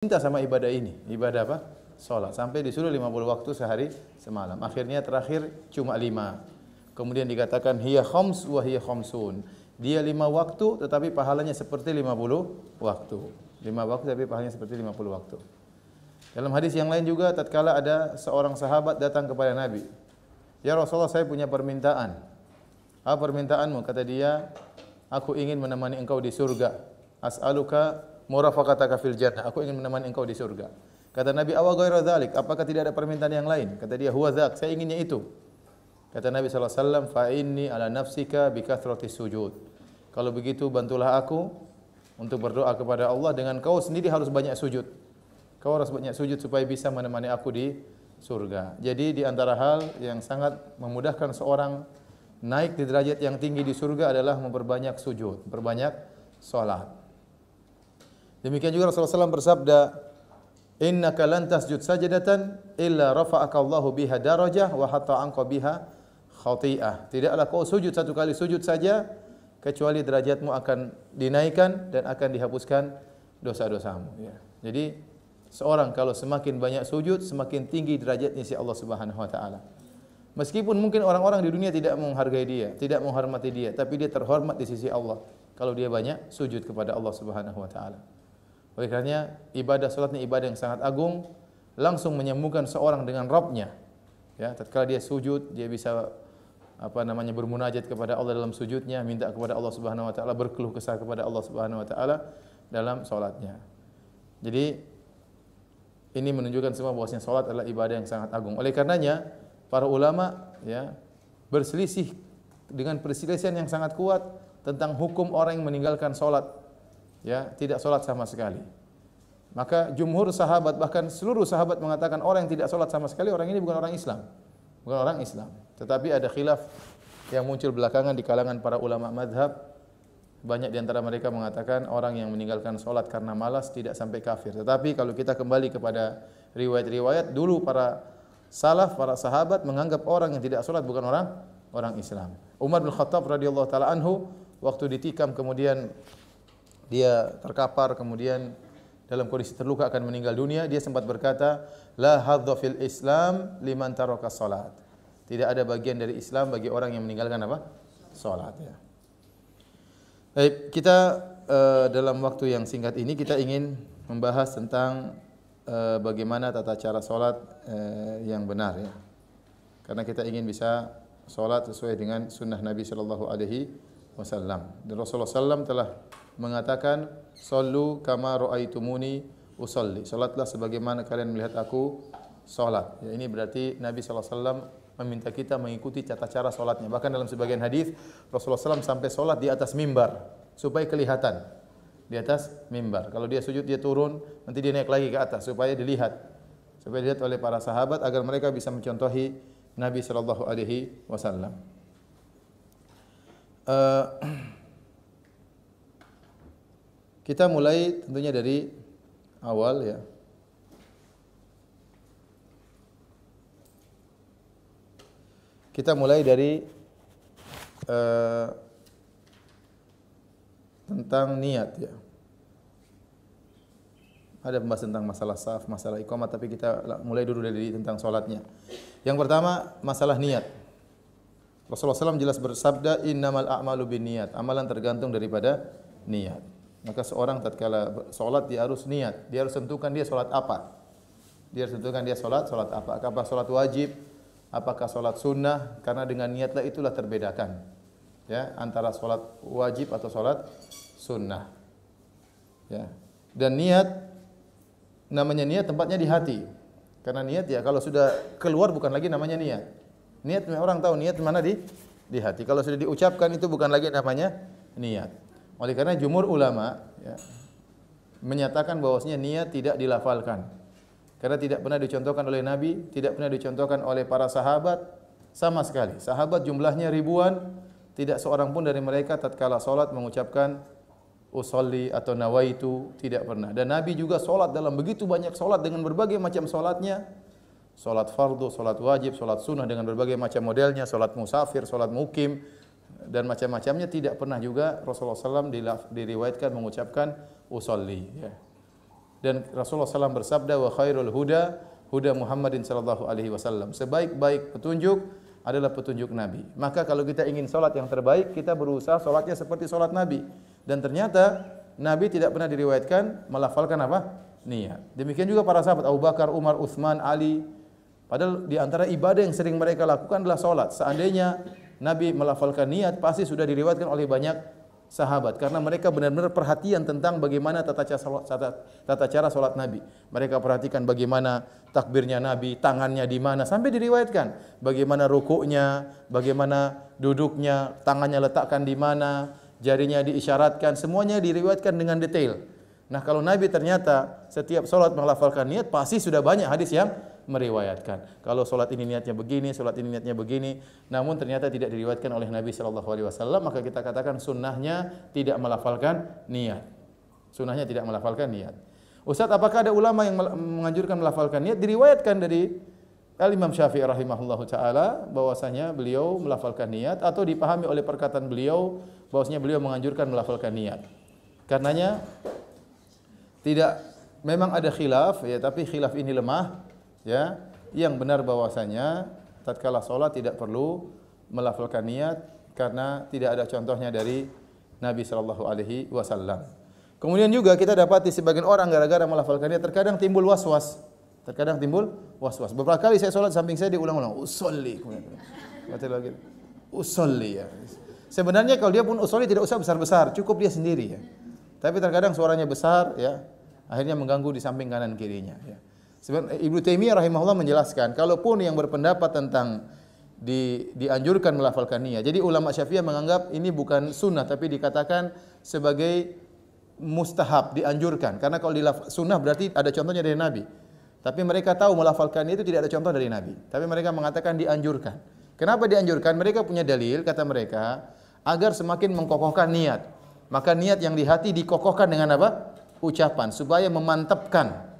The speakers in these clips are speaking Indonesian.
cinta sama ibadah ini. Ibadah apa? Salat. Sampai disuruh 50 waktu sehari semalam. Akhirnya terakhir cuma 5. Kemudian dikatakan hiya khams wa hiya khamsun. Dia 5 waktu tetapi pahalanya seperti 50 waktu. 5 waktu tapi pahalanya seperti 50 waktu. Dalam hadis yang lain juga tatkala ada seorang sahabat datang kepada Nabi. Ya Rasulullah, saya punya permintaan. Apa permintaanmu? Kata dia, aku ingin menemani engkau di surga. As'aluka murafaqataka fil jannah. Aku ingin menemani engkau di surga. Kata Nabi, awa ghaira dzalik, apakah tidak ada permintaan yang lain? Kata dia, huwa dzak, saya inginnya itu. Kata Nabi sallallahu alaihi wasallam, fa inni ala nafsika bi kathratis sujud. Kalau begitu bantulah aku untuk berdoa kepada Allah dengan kau sendiri harus banyak sujud. Kau harus banyak sujud supaya bisa menemani aku di surga. Jadi di antara hal yang sangat memudahkan seorang naik di derajat yang tinggi di surga adalah memperbanyak sujud, memperbanyak salat. Demikian juga Rasulullah SAW bersabda, innaka lan tasjud sajdatan illa rafa'aka Allahu biha darajah wa hatta anqa biha khati'ah. Tidaklah kau sujud satu kali sujud saja kecuali derajatmu akan dinaikkan dan akan dihapuskan dosa-dosamu. Ya. Jadi seorang kalau semakin banyak sujud, semakin tinggi derajatnya si Allah Subhanahu wa taala. Meskipun mungkin orang-orang di dunia tidak menghargai dia, tidak menghormati dia, tapi dia terhormat di sisi Allah kalau dia banyak sujud kepada Allah Subhanahu wa taala. Oleh karenanya ibadah salat ini ibadah yang sangat agung, langsung menyambungkan seorang dengan Rabb-nya. Ya, tatkala dia sujud, dia bisa bermunajat kepada Allah dalam sujudnya, minta kepada Allah Subhanahu wa taala, berkeluh kesah kepada Allah Subhanahu wa taala dalam salatnya. Jadi ini menunjukkan semua bahwasanya salat adalah ibadah yang sangat agung. Oleh karenanya para ulama ya berselisih dengan perselisihan yang sangat kuat tentang hukum orang yang meninggalkan salat. Ya, tidak salat sama sekali. Maka jumhur sahabat bahkan seluruh sahabat mengatakan orang yang tidak salat sama sekali orang ini bukan orang Islam. Bukan orang Islam. Tetapi ada khilaf yang muncul belakangan di kalangan para ulama mazhab. Banyak di antara mereka mengatakan orang yang meninggalkan salat karena malas tidak sampai kafir. Tetapi kalau kita kembali kepada riwayat-riwayat dulu para salaf, para sahabat menganggap orang yang tidak salat bukan orang Islam. Umar bin Khattab radhiyallahu taala anhu waktu ditikam kemudian dia terkapar, kemudian dalam kondisi terluka akan meninggal dunia, dia sempat berkata, la hadza fil Islam liman taraka salat. Tidak ada bagian dari Islam bagi orang yang meninggalkan apa? Salat ya. Baik, kita dalam waktu yang singkat ini kita ingin membahas tentang bagaimana tata cara salat yang benar ya. Karena kita ingin bisa salat sesuai dengan sunnah Nabi sallallahu alaihi wasallam. Dan Rasulullah sallam telah mengatakan, "Shallu kama raaitumuni usolli." Salatlah sebagaimana kalian melihat aku salat. Ya, ini berarti Nabi sallallahu alaihi wasallam meminta kita mengikuti tata cara salatnya. Bahkan dalam sebagian hadis Rasulullah SAW sampai salat di atas mimbar supaya kelihatan di atas mimbar. Kalau dia sujud dia turun, nanti dia naik lagi ke atas supaya dilihat oleh para sahabat agar mereka bisa mencontohi Nabi sallallahu alaihi wasallam. Kita mulai tentunya dari awal ya. Kita mulai dari tentang niat ya. Ada pembahasan tentang masalah saf, masalah iqamah, tapi kita mulai dulu dari tentang salatnya. Yang pertama masalah niat. Rasulullah SAW jelas bersabda, innamal a'malu binniyat. Amalan tergantung daripada niat. Maka seorang tatkala salat dia harus niat, dia harus tentukan dia salat apa. Dia harus tentukan dia salat apa. Apakah salat wajib, apakah salat sunnah? Karena dengan niatlah itulah terbedakan. Ya, antara salat wajib atau salat sunnah. Ya. Dan niat namanya niat tempatnya di hati. Karena niat ya kalau sudah keluar bukan lagi namanya niat. Niat orang tahu niat mana di hati. Kalau sudah diucapkan itu bukan lagi namanya niat. Oleh karena jumhur ulama ya, menyatakan bahwasanya niat tidak dilafalkan. Karena tidak pernah dicontohkan oleh Nabi, tidak pernah dicontohkan oleh para sahabat sama sekali. Sahabat jumlahnya ribuan, tidak seorang pun dari mereka tatkala salat mengucapkan usolli atau nawaitu, tidak pernah. Dan Nabi juga salat dalam begitu banyak salat dengan berbagai macam salatnya. Salat fardu, salat wajib, salat sunnah dengan berbagai macam modelnya, salat musafir, salat mukim dan macam-macamnya, tidak pernah juga Rasulullah SAW diriwayatkan mengucapkan usolli ya. Dan Rasulullah SAW bersabda, wa khairul huda huda Muhammadin sallallahu alaihi wasallam. Sebaik-baik petunjuk adalah petunjuk Nabi. Maka kalau kita ingin salat yang terbaik, kita berusaha salatnya seperti salat Nabi. Dan ternyata Nabi tidak pernah diriwayatkan melafalkan apa? Niat. Demikian juga para sahabat Abu Bakar, Umar, Utsman, Ali. Padahal di antara ibadah yang sering mereka lakukan adalah salat. Seandainya Nabi melafalkan niat, pasti sudah diriwayatkan oleh banyak sahabat, karena mereka benar-benar perhatian tentang bagaimana tata cara salat Nabi. Mereka perhatikan bagaimana takbirnya Nabi, tangannya di mana, sampai diriwayatkan bagaimana rukuknya, bagaimana duduknya, tangannya letakkan di mana, jarinya diisyaratkan, semuanya diriwayatkan dengan detail. Nah, kalau Nabi ternyata setiap salat melafalkan niat, pasti sudah banyak hadis yang meriwayatkan. Kalau salat ini niatnya begini, salat ini niatnya begini, namun ternyata tidak diriwayatkan oleh Nabi sallallahu alaihi wasallam, maka kita katakan sunnahnya tidak melafalkan niat. Sunnahnya tidak melafalkan niat. Ustaz, apakah ada ulama yang menganjurkan melafalkan niat? Diriwayatkan dari Al-Imam Syafi'i rahimahullahu taala bahwasanya beliau melafalkan niat, atau dipahami oleh perkataan beliau bahwasanya beliau menganjurkan melafalkan niat. Karenanya tidak, memang ada khilaf ya, tapi khilaf ini lemah ya. Yang benar bahwasanya tatkala salat tidak perlu melafalkan niat karena tidak ada contohnya dari Nabi sallallahu alaihi wasallam. Kemudian juga kita dapati sebagian orang gara-gara melafalkan niat terkadang timbul waswas. Terkadang timbul waswas. Beberapa kali saya salat samping saya diulang-ulang, usolli. Kata lagi, usolli ya. Sebenarnya kalau dia pun usolli tidak usah besar-besar, cukup dia sendiri ya. Tapi terkadang suaranya besar ya, akhirnya mengganggu di samping kanan kirinya ya. Ibnu Taimiyah rahimahullah menjelaskan, kalaupun yang berpendapat tentang dianjurkan melafalkan niat. Jadi ulama Syafi'iyah menganggap ini bukan sunnah, tapi dikatakan sebagai mustahab, dianjurkan. Karena kalau sunnah berarti ada contohnya dari Nabi. Tapi mereka tahu melafalkan itu tidak ada contoh dari Nabi. Tapi mereka mengatakan dianjurkan. Kenapa dianjurkan? Mereka punya dalil, kata mereka, agar semakin mengkokohkan niat. Maka niat yang di hati dikokohkan dengan apa? Ucapan, supaya memantapkan,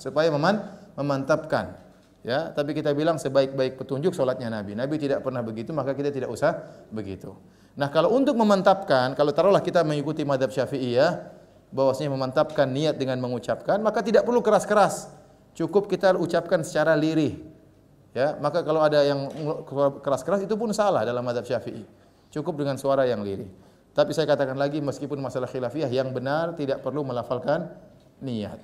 memantapkan. Ya, tapi kita bilang sebaik-baik petunjuk salatnya Nabi. Nabi tidak pernah begitu, maka kita tidak usah begitu. Nah, kalau untuk memantapkan, kalau taruhlah kita mengikuti mazhab Syafi'iyah, bahwasanya memantapkan niat dengan mengucapkan, maka tidak perlu keras-keras. Cukup kita ucapkan secara lirih. Ya, maka kalau ada yang keras-keras itu pun salah dalam mazhab Syafi'i. Cukup dengan suara yang lirih. Tapi saya katakan lagi, meskipun masalah khilafiyah, yang benar tidak perlu melafalkan niat.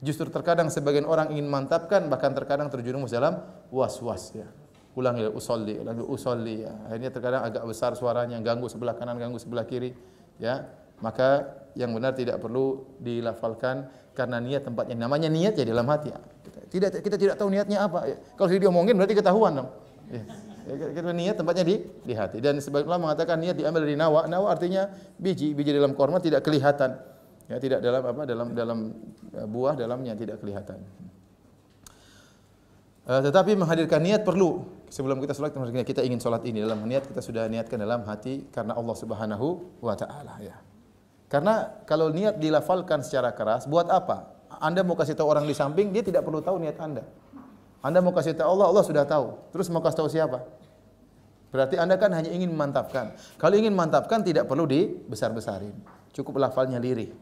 Justru terkadang sebagian orang ingin mantapkan, bahkan terkadang terjerumus dalam was-was ya. Ulangi usolli ya. Akhirnya terkadang agak besar suaranya, ganggu sebelah kanan, ganggu sebelah kiri ya. Maka yang benar tidak perlu dilafalkan karena niat tempatnya. Namanya niat ya dalam hati. Kita tidak tahu niatnya apa ya. Kalau dia diomongin berarti ketahuan dong. Ya. Kita niat tempatnya di hati. Dan sebagian ulama mengatakan niat diambil dari nawa. Nawa artinya biji dalam korma tidak kelihatan. Ya, tidak dalam apa? Dalam buah dalamnya tidak kelihatan. Tetapi menghadirkan niat perlu. Sebelum kita salat, kita ingin salat ini, dalam niat kita sudah niatkan dalam hati karena Allah Subhanahu wa taala ya. Karena kalau niat dilafalkan secara keras, buat apa? Anda mau kasih tahu orang di samping, dia tidak perlu tahu niat Anda. Anda mau kasih tahu Allah, Allah sudah tahu. Terus mau kasih tahu siapa? Berarti Anda kan hanya ingin memantapkan. Kalau ingin memantapkan tidak perlu dibesar-besarin. Cukup lafalnya lirih.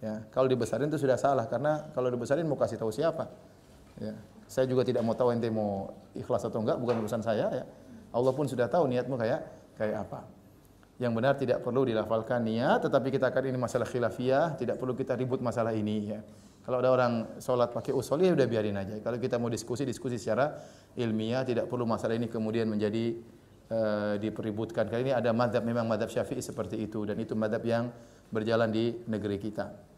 Ya, kalau dibesarin itu sudah salah, karena kalau dibesarin mau kasih tahu siapa? Ya, saya juga tidak mau tahu ente mau ikhlas atau enggak, bukan urusan saya ya. Allah pun sudah tahu niatmu kayak apa. Yang benar tidak perlu dilafalkan niat, tetapi kita akan ini masalah khilafiyah, tidak perlu kita ribut masalah ini ya. Kalau ada orang sholat pakai usolli ya udah biarin aja. Kalau kita mau diskusi secara ilmiah, tidak perlu masalah ini kemudian menjadi dipeributkan. Kali ini ada mazhab, memang mazhab Syafi'i seperti itu, dan itu mazhab yang berjalan di negeri kita.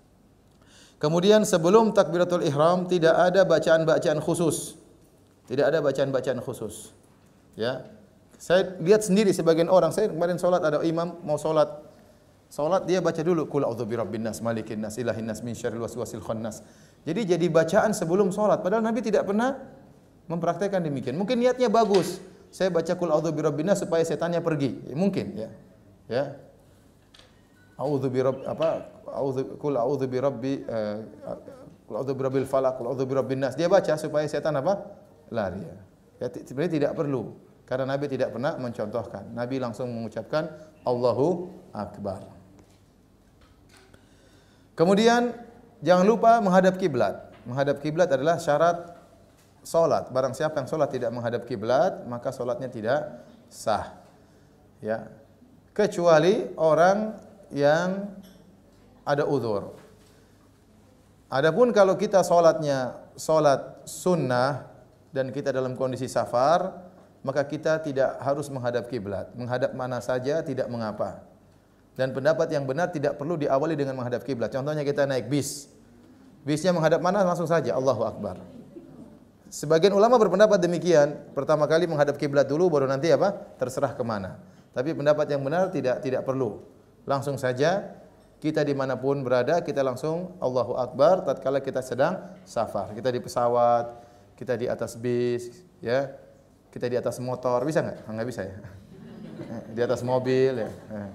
Kemudian sebelum takbiratul ihram tidak ada bacaan-bacaan khusus. Tidak ada bacaan-bacaan khusus. Ya. Saya lihat sendiri sebagian orang, saya kemarin salat ada imam mau salat dia baca dulu qul a'udzu birabbin nas malikin nas ilahin nas min syarril waswasil khannas. Jadi bacaan sebelum salat, padahal Nabi tidak pernah mempraktikkan demikian. Mungkin niatnya bagus. Saya baca qul a'udzu birabbin nas supaya setannya pergi. Ya, mungkin ya. Ya. A'udzu birabb qul a'udzu birabbil falaq, qul a'udzu birabbin nas. Dia baca supaya setan apa? Lari ya. Ya sebenarnya tidak perlu. Karena Nabi tidak pernah mencontohkan. Nabi langsung mengucapkan Allahu Akbar. Kemudian Jangan lupa menghadap kiblat. Menghadap kiblat adalah syarat salat. Barang siapa yang salat tidak menghadap kiblat, maka salatnya tidak sah. Ya. Kecuali orang yang ada uzur. Adapun kalau kita salatnya salat sunnah dan kita dalam kondisi safar, maka kita tidak harus menghadap kiblat. Menghadap mana saja tidak mengapa. Dan pendapat yang benar tidak perlu diawali dengan menghadap kiblat. Contohnya kita naik bis. Bisnya menghadap mana langsung saja Allahu Akbar. Sebagian ulama berpendapat demikian. Pertama kali menghadap kiblat dulu, baru nanti apa? Terserah kemana. Tapi pendapat yang benar tidak perlu. Langsung saja kita dimanapun berada, kita langsung Allahu Akbar tatkala kita sedang safar. Kita di pesawat, kita di atas bis, ya, kita di atas motor, bisa nggak? Nggak bisa ya. Di atas mobil, ya.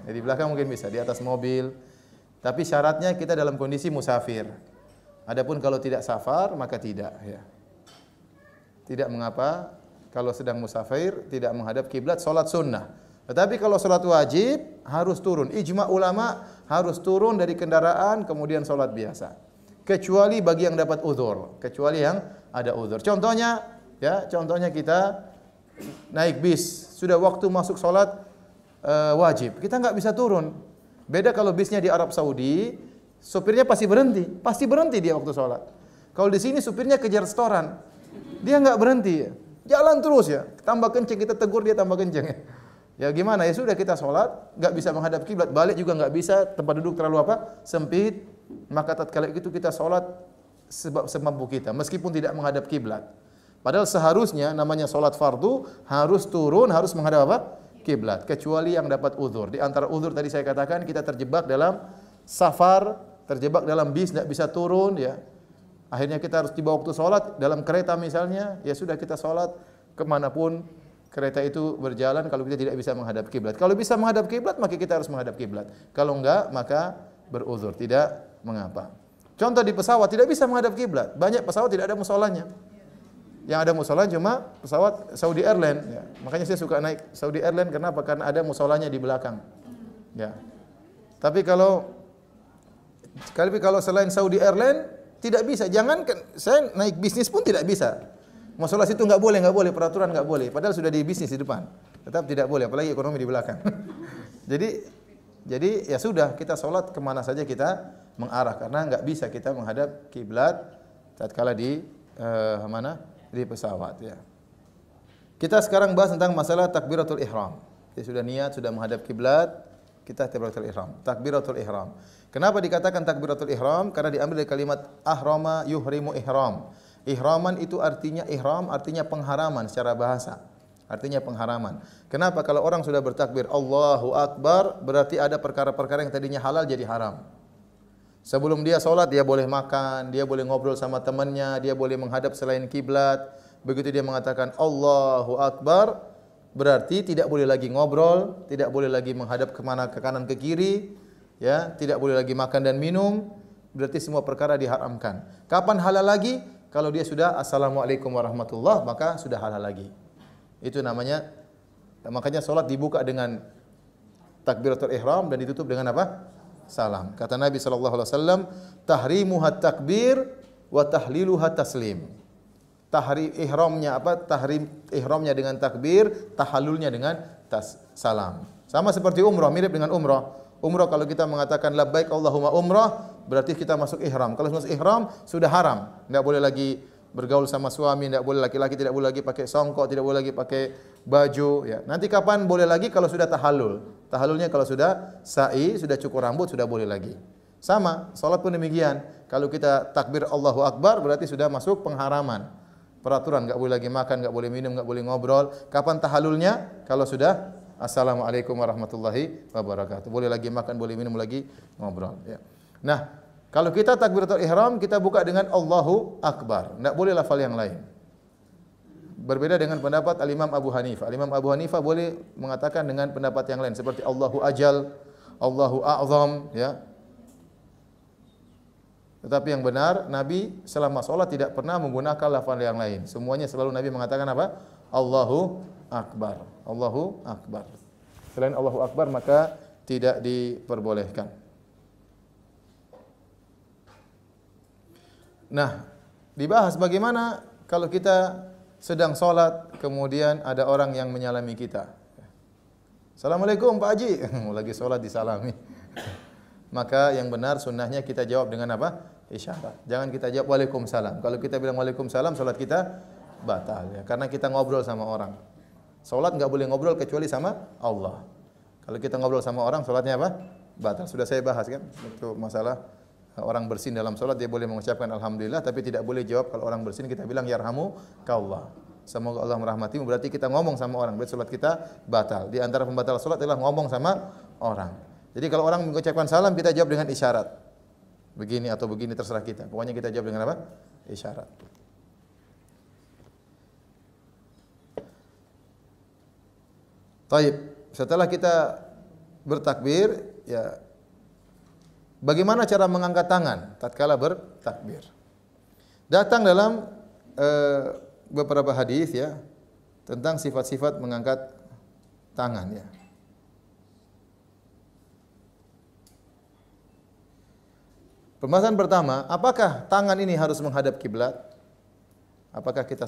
Di belakang mungkin bisa, di atas mobil. Tapi syaratnya kita dalam kondisi musafir. Adapun kalau tidak safar maka tidak. Ya. Tidak mengapa kalau sedang musafir tidak menghadap kiblat solat sunnah. Tetapi kalau solat wajib harus turun. Ijma ulama harus turun dari kendaraan kemudian solat biasa. Kecuali bagi yang dapat uzur. Kecuali yang ada uzur. Contohnya, ya, contohnya kita naik bis sudah waktu masuk solat wajib. Kita nggak bisa turun. Beda kalau bisnya di Arab Saudi, supirnya pasti berhenti dia waktu solat. Kalau di sini supirnya kejar setoran. Dia enggak berhenti, jalan terus ya. Tambah kenceng kita tegur dia tambah kenceng ya. Ya gimana ya sudah kita sholat, enggak bisa menghadap kiblat, balik juga enggak bisa, tempat duduk terlalu apa? Sempit. Maka tatkala itu kita sholat semampu kita, meskipun tidak menghadap kiblat. Padahal seharusnya namanya sholat fardu harus turun, harus menghadap apa? Kiblat. Kecuali yang dapat uzur. Di antara uzur tadi saya katakan kita terjebak dalam safar, terjebak dalam bis, enggak bisa turun ya. Akhirnya kita harus tiba waktu sholat dalam kereta misalnya, ya sudah kita sholat kemanapun kereta itu berjalan. Kalau kita tidak bisa menghadap kiblat, kalau bisa menghadap kiblat maka kita harus menghadap kiblat. Kalau enggak maka beruzur, tidak mengapa. Contoh di pesawat tidak bisa menghadap kiblat, banyak pesawat tidak ada musolanya. Yang ada musola cuma pesawat Saudi Airlines. Ya. Makanya saya suka naik Saudi Airlines kenapa? Karena ada musolanya di belakang. Ya. Tapi kalau selain Saudi Airlines tidak bisa, jangan saya naik bisnis pun tidak bisa. Musola situ enggak boleh, peraturan enggak boleh. Padahal sudah di bisnis di depan. Tetap tidak boleh, apalagi ekonomi di belakang. jadi ya sudah, kita sholat kemana saja kita mengarah karena enggak bisa kita menghadap kiblat tatkala di di pesawat ya. Kita sekarang bahas tentang masalah takbiratul ihram. Kita sudah niat, sudah menghadap kiblat, kita takbiratul ihram. Takbiratul ihram. Kenapa dikatakan takbiratul ihram? Karena diambil dari kalimat ahrama yuhrimu ihram. Ihraman itu artinya ihram, artinya pengharaman secara bahasa. Artinya pengharaman. Kenapa? Kalau orang sudah bertakbir Allahu Akbar, berarti ada perkara-perkara yang tadinya halal jadi haram. Sebelum dia sholat, dia boleh makan, dia boleh ngobrol sama temannya, dia boleh menghadap selain kiblat. Begitu dia mengatakan Allahu Akbar, berarti tidak boleh lagi ngobrol, tidak boleh lagi menghadap ke kanan ke kiri. Ya, tidak boleh lagi makan dan minum, berarti semua perkara diharamkan. Kapan halal lagi? Kalau dia sudah assalamualaikum warahmatullah, maka sudah halal lagi. Itu namanya, makanya solat dibuka dengan takbiratul ihram dan ditutup dengan apa? Salam. Kata Nabi SAW, tahrimuhat takbir wa tahliluhat taslim. Tahrim ihramnya apa? Tahrim ihramnya dengan takbir, tahallulnya dengan salam. Sama seperti umrah, mirip dengan umrah. Umrah kalau kita mengatakan labbaik Allahumma umrah, berarti kita masuk ihram. Kalau masuk ihram sudah haram, enggak boleh lagi bergaul sama suami, enggak boleh laki-laki tidak boleh lagi pakai songkok, tidak boleh lagi pakai baju ya. Nanti kapan boleh lagi? Kalau sudah tahallul. Tahallulnya kalau sudah sa'i, sudah cukur rambut sudah boleh lagi. Sama, salat pun demikian. Kalau kita takbir Allahu Akbar berarti sudah masuk pengharaman. Peraturan enggak boleh lagi makan, enggak boleh minum, enggak boleh ngobrol. Kapan tahallulnya? Kalau sudah assalamualaikum warahmatullahi wabarakatuh. Boleh lagi makan, boleh minum lagi, ngobrol. Ya. Nah, kalau kita takbiratul ihram, kita buka dengan Allahu Akbar. Tidak boleh lafal yang lain. Berbeda dengan pendapat Al-Imam Abu Hanifah. Al-Imam Abu Hanifah boleh mengatakan dengan pendapat yang lain. Seperti Allahu Ajal, Allahu A'zam. Ya. Tetapi yang benar, Nabi selama sholat tidak pernah menggunakan lafal yang lain. Semuanya selalu Nabi mengatakan apa? Allahu Akbar. Allahu Akbar. Selain Allahu Akbar maka tidak diperbolehkan. Nah, dibahas bagaimana kalau kita sedang sholat, kemudian ada orang yang menyalami kita. Assalamualaikum Pak Haji. Lagi sholat disalami. Maka yang benar sunnahnya kita jawab dengan apa? Isyarat. Jangan kita jawab Waalaikumsalam. Kalau kita bilang Waalaikumsalam, sholat kita batal. Ya. Karena kita ngobrol sama orang. Sholat nggak boleh ngobrol kecuali sama Allah. Kalau kita ngobrol sama orang, sholatnya apa? Batal. Sudah saya bahas kan? Itu masalah orang bersin dalam sholat, dia boleh mengucapkan Alhamdulillah, tapi tidak boleh jawab kalau orang bersin kita bilang Yarhamukallah. Semoga Allah merahmatimu, berarti kita ngomong sama orang, berarti sholat kita batal. Di antara pembatal sholat adalah ngomong sama orang. Jadi kalau orang mengucapkan salam, kita jawab dengan isyarat. Begini atau begini terserah kita. Pokoknya kita jawab dengan apa? Isyarat. Taib. Setelah kita bertakbir, ya bagaimana cara mengangkat tangan tatkala bertakbir? Datang dalam beberapa hadis ya tentang sifat-sifat mengangkat tangan ya. Pembahasan pertama, apakah tangan ini harus menghadap kiblat? Apakah kita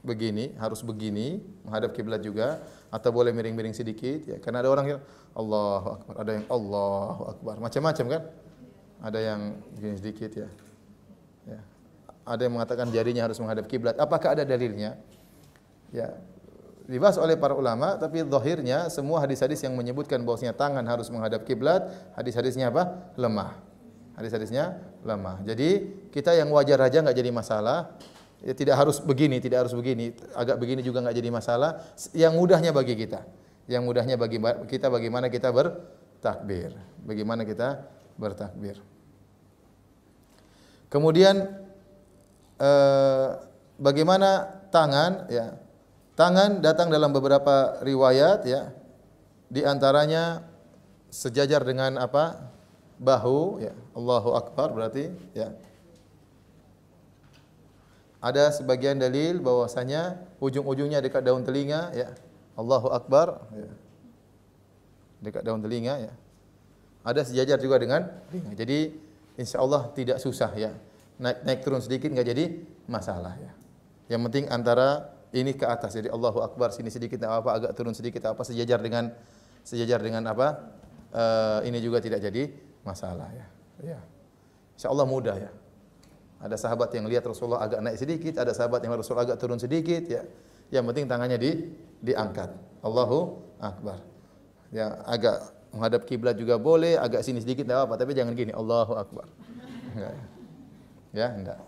begini, harus begini, menghadap kiblat juga, atau boleh miring-miring sedikit ya? Karena ada orang yang Allahu Akbar, ada yang Allahu Akbar, macam-macam kan? Ada yang begini sedikit ya. Ya. Ada yang mengatakan jarinya harus menghadap kiblat. Apakah ada dalilnya? Ya, dibahas oleh para ulama, tapi zahirnya semua hadis-hadis yang menyebutkan bahwasanya tangan harus menghadap kiblat, hadis-hadisnya apa? Lemah. Hadis-hadisnya lemah. Jadi kita yang wajar aja nggak jadi masalah. Ya, tidak harus begini, tidak harus begini. Agak begini juga nggak jadi masalah. Yang mudahnya bagi kita. Yang mudahnya bagi kita bagaimana kita bertakbir. Bagaimana kita bertakbir. Kemudian bagaimana tangan ya. Tangan datang dalam beberapa riwayat ya. Di antaranya sejajar dengan apa? Bahu ya. Allahu Akbar berarti ya. Ada sebagian dalil bahwasanya ujung-ujungnya dekat daun telinga ya. Allahu Akbar ya. Dekat daun telinga ya. Ada sejajar juga dengan telinga. Jadi insyaallah tidak susah ya. Naik turun sedikit enggak jadi masalah ya. Yang penting antara ini ke atas. Jadi Allahu Akbar sini sedikit apa, agak turun sedikit apa, sejajar dengan apa? Ini juga tidak jadi masalah ya. Ya. Insyaallah mudah ya. Ada sahabat yang lihat Rasulullah agak naik sedikit, ada sahabat yang Rasulullah agak turun sedikit ya. Yang penting tangannya diangkat. Allahu Akbar. Ya, agak menghadap kiblat juga boleh, agak sini sedikit enggak apa-apa, tapi jangan gini, Allahu Akbar. Enggak ya. Ya, enggak.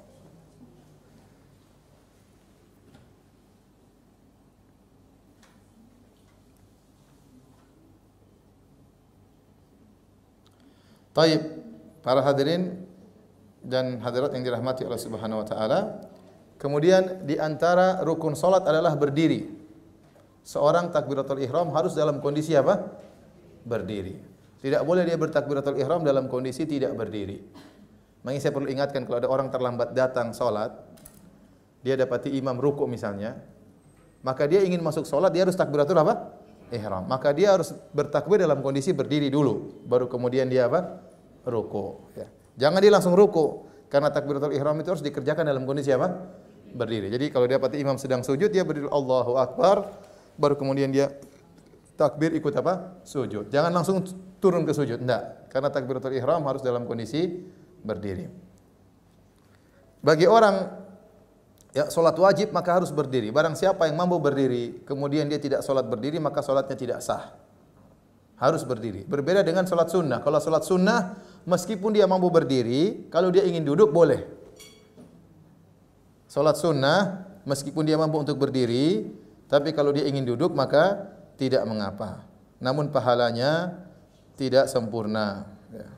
Taib, para hadirin dan hadirat yang dirahmati Allah Subhanahu wa taala. Kemudian di antara rukun salat adalah berdiri. Seorang takbiratul ihram harus dalam kondisi apa? Berdiri. Tidak boleh dia bertakbiratul ihram dalam kondisi tidak berdiri. Makanya saya perlu ingatkan kalau ada orang terlambat datang salat, dia dapati imam ruku misalnya, maka dia ingin masuk salat, dia harus takbiratul apa? Ihram. Maka dia harus bertakbir dalam kondisi berdiri dulu, baru kemudian dia apa? Ruku ya. Jangan dia langsung ruku, karena takbiratul ihram itu harus dikerjakan dalam kondisi apa? Berdiri. Jadi kalau dia dapati imam sedang sujud, dia berdiri Allahu Akbar, baru kemudian dia takbir ikut apa? Sujud. Jangan langsung turun ke sujud, enggak. Karena takbiratul ihram harus dalam kondisi berdiri. Bagi orang ya salat wajib maka harus berdiri. Barang siapa yang mampu berdiri, kemudian dia tidak salat berdiri, maka salatnya tidak sah. Harus berdiri. Berbeda dengan salat sunnah. Kalau salat sunnah, meskipun dia mampu berdiri, kalau dia ingin duduk boleh. Salat sunnah, meskipun dia mampu untuk berdiri, tapi kalau dia ingin duduk maka tidak mengapa. Namun pahalanya tidak sempurna. Ya.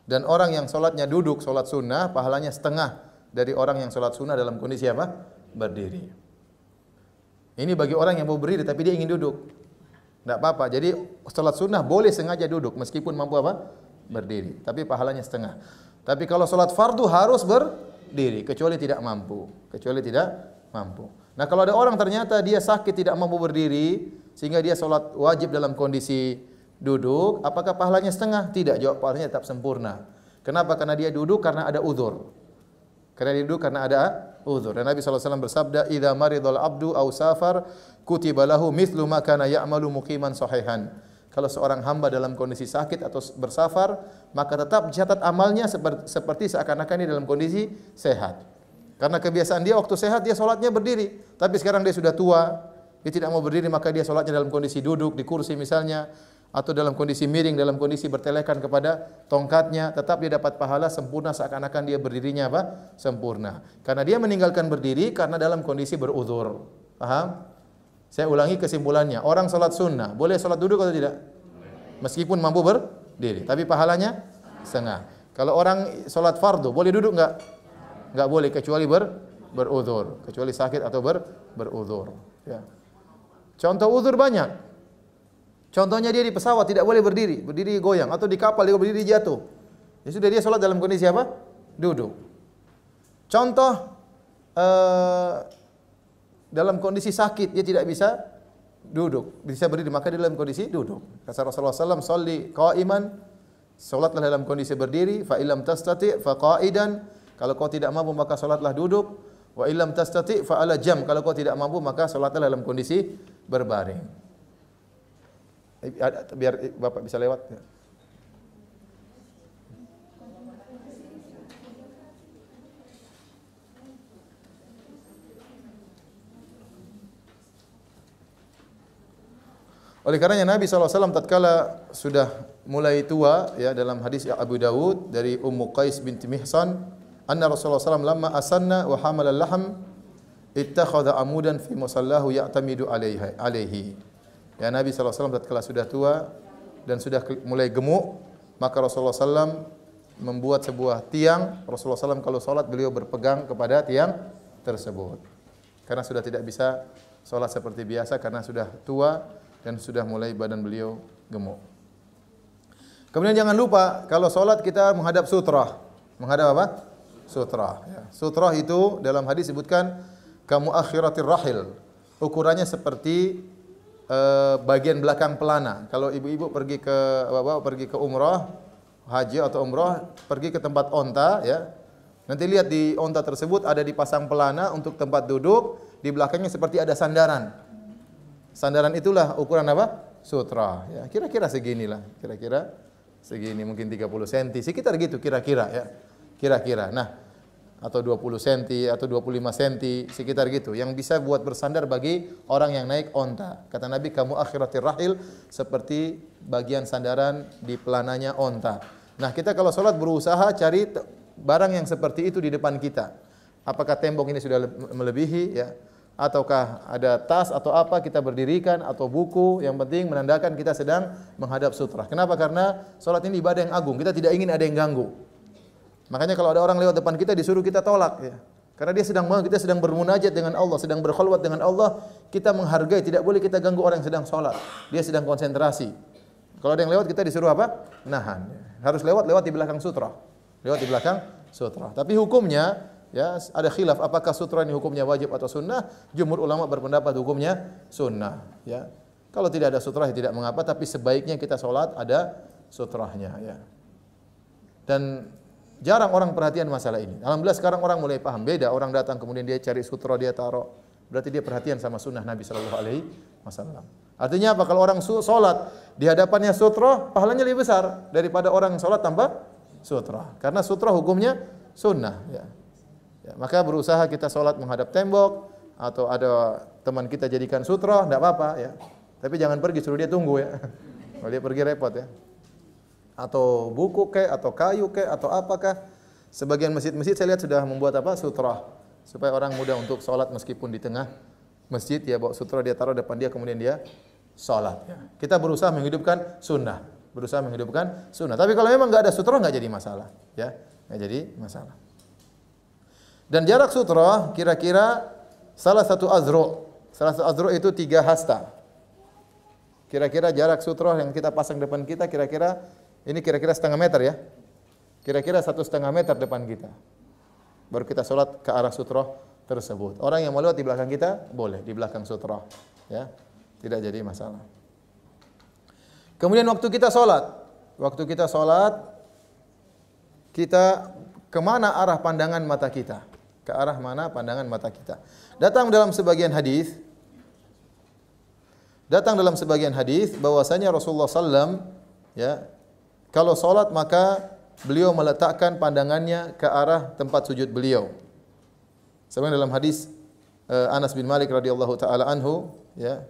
Dan orang yang salatnya duduk, salat sunnah, pahalanya setengah dari orang yang salat sunnah dalam kondisi apa? Berdiri. Ini bagi orang yang mau berdiri tapi dia ingin duduk. Tidak apa-apa. Jadi salat sunnah boleh sengaja duduk meskipun mampu apa? Berdiri. Tapi pahalanya setengah. Tapi kalau salat fardu harus berdiri kecuali tidak mampu. Kecuali tidak mampu. Nah kalau ada orang ternyata dia sakit tidak mampu berdiri sehingga dia salat wajib dalam kondisi duduk, apakah pahalanya setengah? Tidak, jawab pahalanya tetap sempurna. Kenapa? Karena dia duduk karena ada uzur. Karena dia duduk karena ada uzur. Dan Nabi SAW bersabda, "Idza maridul abdu aw safar, kutiba lahu mithlu ma kana ya'malu muqiman sahihan." Kalau seorang hamba dalam kondisi sakit atau bersafar, maka tetap dicatat amalnya seperti seakan-akan dia dalam kondisi sehat. Karena kebiasaan dia waktu sehat dia salatnya berdiri, tapi sekarang dia sudah tua, dia tidak mau berdiri, maka dia salatnya dalam kondisi duduk di kursi misalnya, atau dalam kondisi miring, dalam kondisi bertelekan kepada tongkatnya, tetap dia dapat pahala sempurna seakan-akan dia berdirinya apa? Sempurna. Karena dia meninggalkan berdiri karena dalam kondisi beruzur. Paham? Saya ulangi kesimpulannya. Orang salat sunnah, boleh salat duduk atau tidak? Meskipun mampu berdiri, tapi pahalanya setengah. Kalau orang salat fardu, boleh duduk enggak? Enggak boleh kecuali beruzur, kecuali sakit atau beruzur, ya. Contoh uzur banyak. Contohnya dia di pesawat tidak boleh berdiri, berdiri goyang, atau di kapal dia berdiri jatuh. Ya sudah, dia salat dalam kondisi apa? Duduk. Contoh dalam kondisi sakit dia tidak bisa duduk, bisa berdiri, maka dia dalam kondisi duduk. Kata Rasulullah SAW, "Sholli qa'iman", salatlah dalam kondisi berdiri, fa illam tastati' fa qa'idan, kalau kau tidak mampu maka salatlah duduk, wa illam tastati' fa ala jam, kalau kau tidak mampu maka salatlah dalam kondisi berbaring. Biar Bapak bisa lewat. Oleh karenanya Nabi SAW tatkala sudah mulai tua, ya, dalam hadis Abu Dawud dari Ummu Qais binti Mihsan, anna Rasulullah SAW lamma asanna wa hamala al-lahm ittakhadha amudan fi musallahu ya'tamidu alaihi. Ya, Nabi SAW tatkala sudah tua dan sudah mulai gemuk, maka Rasulullah SAW membuat sebuah tiang. Rasulullah SAW kalau sholat beliau berpegang kepada tiang tersebut. Karena sudah tidak bisa sholat seperti biasa karena sudah tua dan sudah mulai badan beliau gemuk. Kemudian jangan lupa kalau sholat kita menghadap sutrah. Menghadap apa? Sutrah. Ya. Sutrah itu dalam hadis disebutkan kamu akhiratir rahil. Ukurannya seperti bagian belakang pelana. Kalau ibu-ibu pergi ke bapak pergi ke umrah, haji atau umrah, pergi ke tempat onta, ya. Nanti lihat di onta tersebut ada dipasang pelana untuk tempat duduk, di belakangnya seperti ada sandaran. Sandaran itulah ukuran apa? Sutra, ya. Kira-kira seginilah, kira-kira segini, mungkin 30 cm, sekitar gitu kira-kira, ya. Kira-kira. Nah, atau 20 cm atau 25 cm, sekitar gitu, yang bisa buat bersandar bagi orang yang naik onta. Kata Nabi, kamu akhiratir rahil, seperti bagian sandaran di pelananya onta. Nah, kita kalau sholat berusaha cari barang yang seperti itu di depan kita. Apakah tembok ini sudah melebihi, ya, ataukah ada tas atau apa kita berdirikan, atau buku, yang penting menandakan kita sedang menghadap sutra. Kenapa? Karena sholat ini ibadah yang agung, kita tidak ingin ada yang ganggu. Makanya kalau ada orang lewat depan kita disuruh kita tolak, ya. Karena kita sedang bermunajat dengan Allah, sedang berkhulwat dengan Allah, kita menghargai, tidak boleh kita ganggu orang yang sedang sholat. Dia sedang konsentrasi. Kalau ada yang lewat kita disuruh apa? Nahan. Harus lewat di belakang sutra. Lewat di belakang sutra. Tapi hukumnya, ya, ada khilaf apakah sutra ini hukumnya wajib atau sunnah. Jumhur ulama berpendapat hukumnya sunnah, ya. Kalau tidak ada sutra ya tidak mengapa, tapi sebaiknya kita sholat ada sutrahnya, ya. Dan jarang orang perhatian masalah ini. Alhamdulillah sekarang orang mulai paham. Beda orang datang kemudian dia cari sutra, dia taruh. Berarti dia perhatian sama sunnah Nabi SAW. Artinya apa? Kalau orang sholat di hadapannya sutra, pahalanya lebih besar daripada orang sholat tanpa sutra. Karena sutra hukumnya sunnah, ya. Ya, maka berusaha kita sholat menghadap tembok, atau ada teman kita jadikan sutra, tidak apa-apa, ya. Tapi jangan pergi, suruh dia tunggu, ya. Kalau dia pergi repot, ya. Atau buku atau kayu atau apakah. Sebagian masjid-masjid saya lihat sudah membuat apa? Sutra, supaya orang mudah untuk sholat meskipun di tengah masjid, ya, bawa sutra dia taruh depan dia kemudian dia sholat, ya. Kita berusaha menghidupkan sunnah, Tapi kalau memang nggak ada sutra nggak jadi masalah, ya, nggak jadi masalah. Dan jarak sutra kira-kira salah satu azro itu 3 hasta. Kira-kira jarak sutra yang kita pasang depan kita kira-kira setengah meter, ya. Kira-kira 1,5 meter depan kita. Baru kita sholat ke arah sutra tersebut. Orang yang mau lewat di belakang kita boleh di belakang sutra, ya. Tidak jadi masalah. Kemudian waktu kita sholat, kita kemana arah pandangan mata kita? Ke arah mana pandangan mata kita? Datang dalam sebagian hadis bahwasanya Rasulullah sallam ya, kalau sholat maka beliau meletakkan pandangannya ke arah tempat sujud beliau. Sebagaimana dalam hadis Anas bin Malik radhiyallahu taala anhu, ya.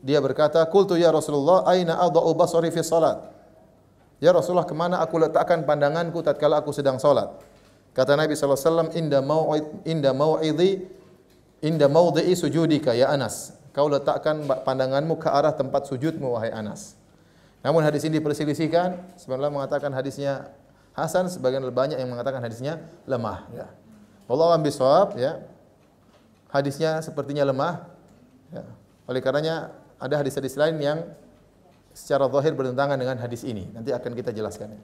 Dia berkata, "Qultu ya Rasulullah, aina adau basari fi salat?" Ya Rasulullah, kemana aku letakkan pandanganku tatkala aku sedang salat? Kata Nabi sallallahu alaihi wasallam, inda mawdhi'i sujudika ya Anas. Kau letakkan pandanganmu ke arah tempat sujudmu wahai Anas. Namun hadis ini diperselisihkan, sebagian mengatakan hadisnya hasan, sebagian banyak yang mengatakan hadisnya lemah, ya. Wallahu a'lam bishawab, ya. Hadisnya sepertinya lemah, ya. Oleh karenanya ada hadis-hadis lain yang secara zahir bertentangan dengan hadis ini. Nanti akan kita jelaskan, ya.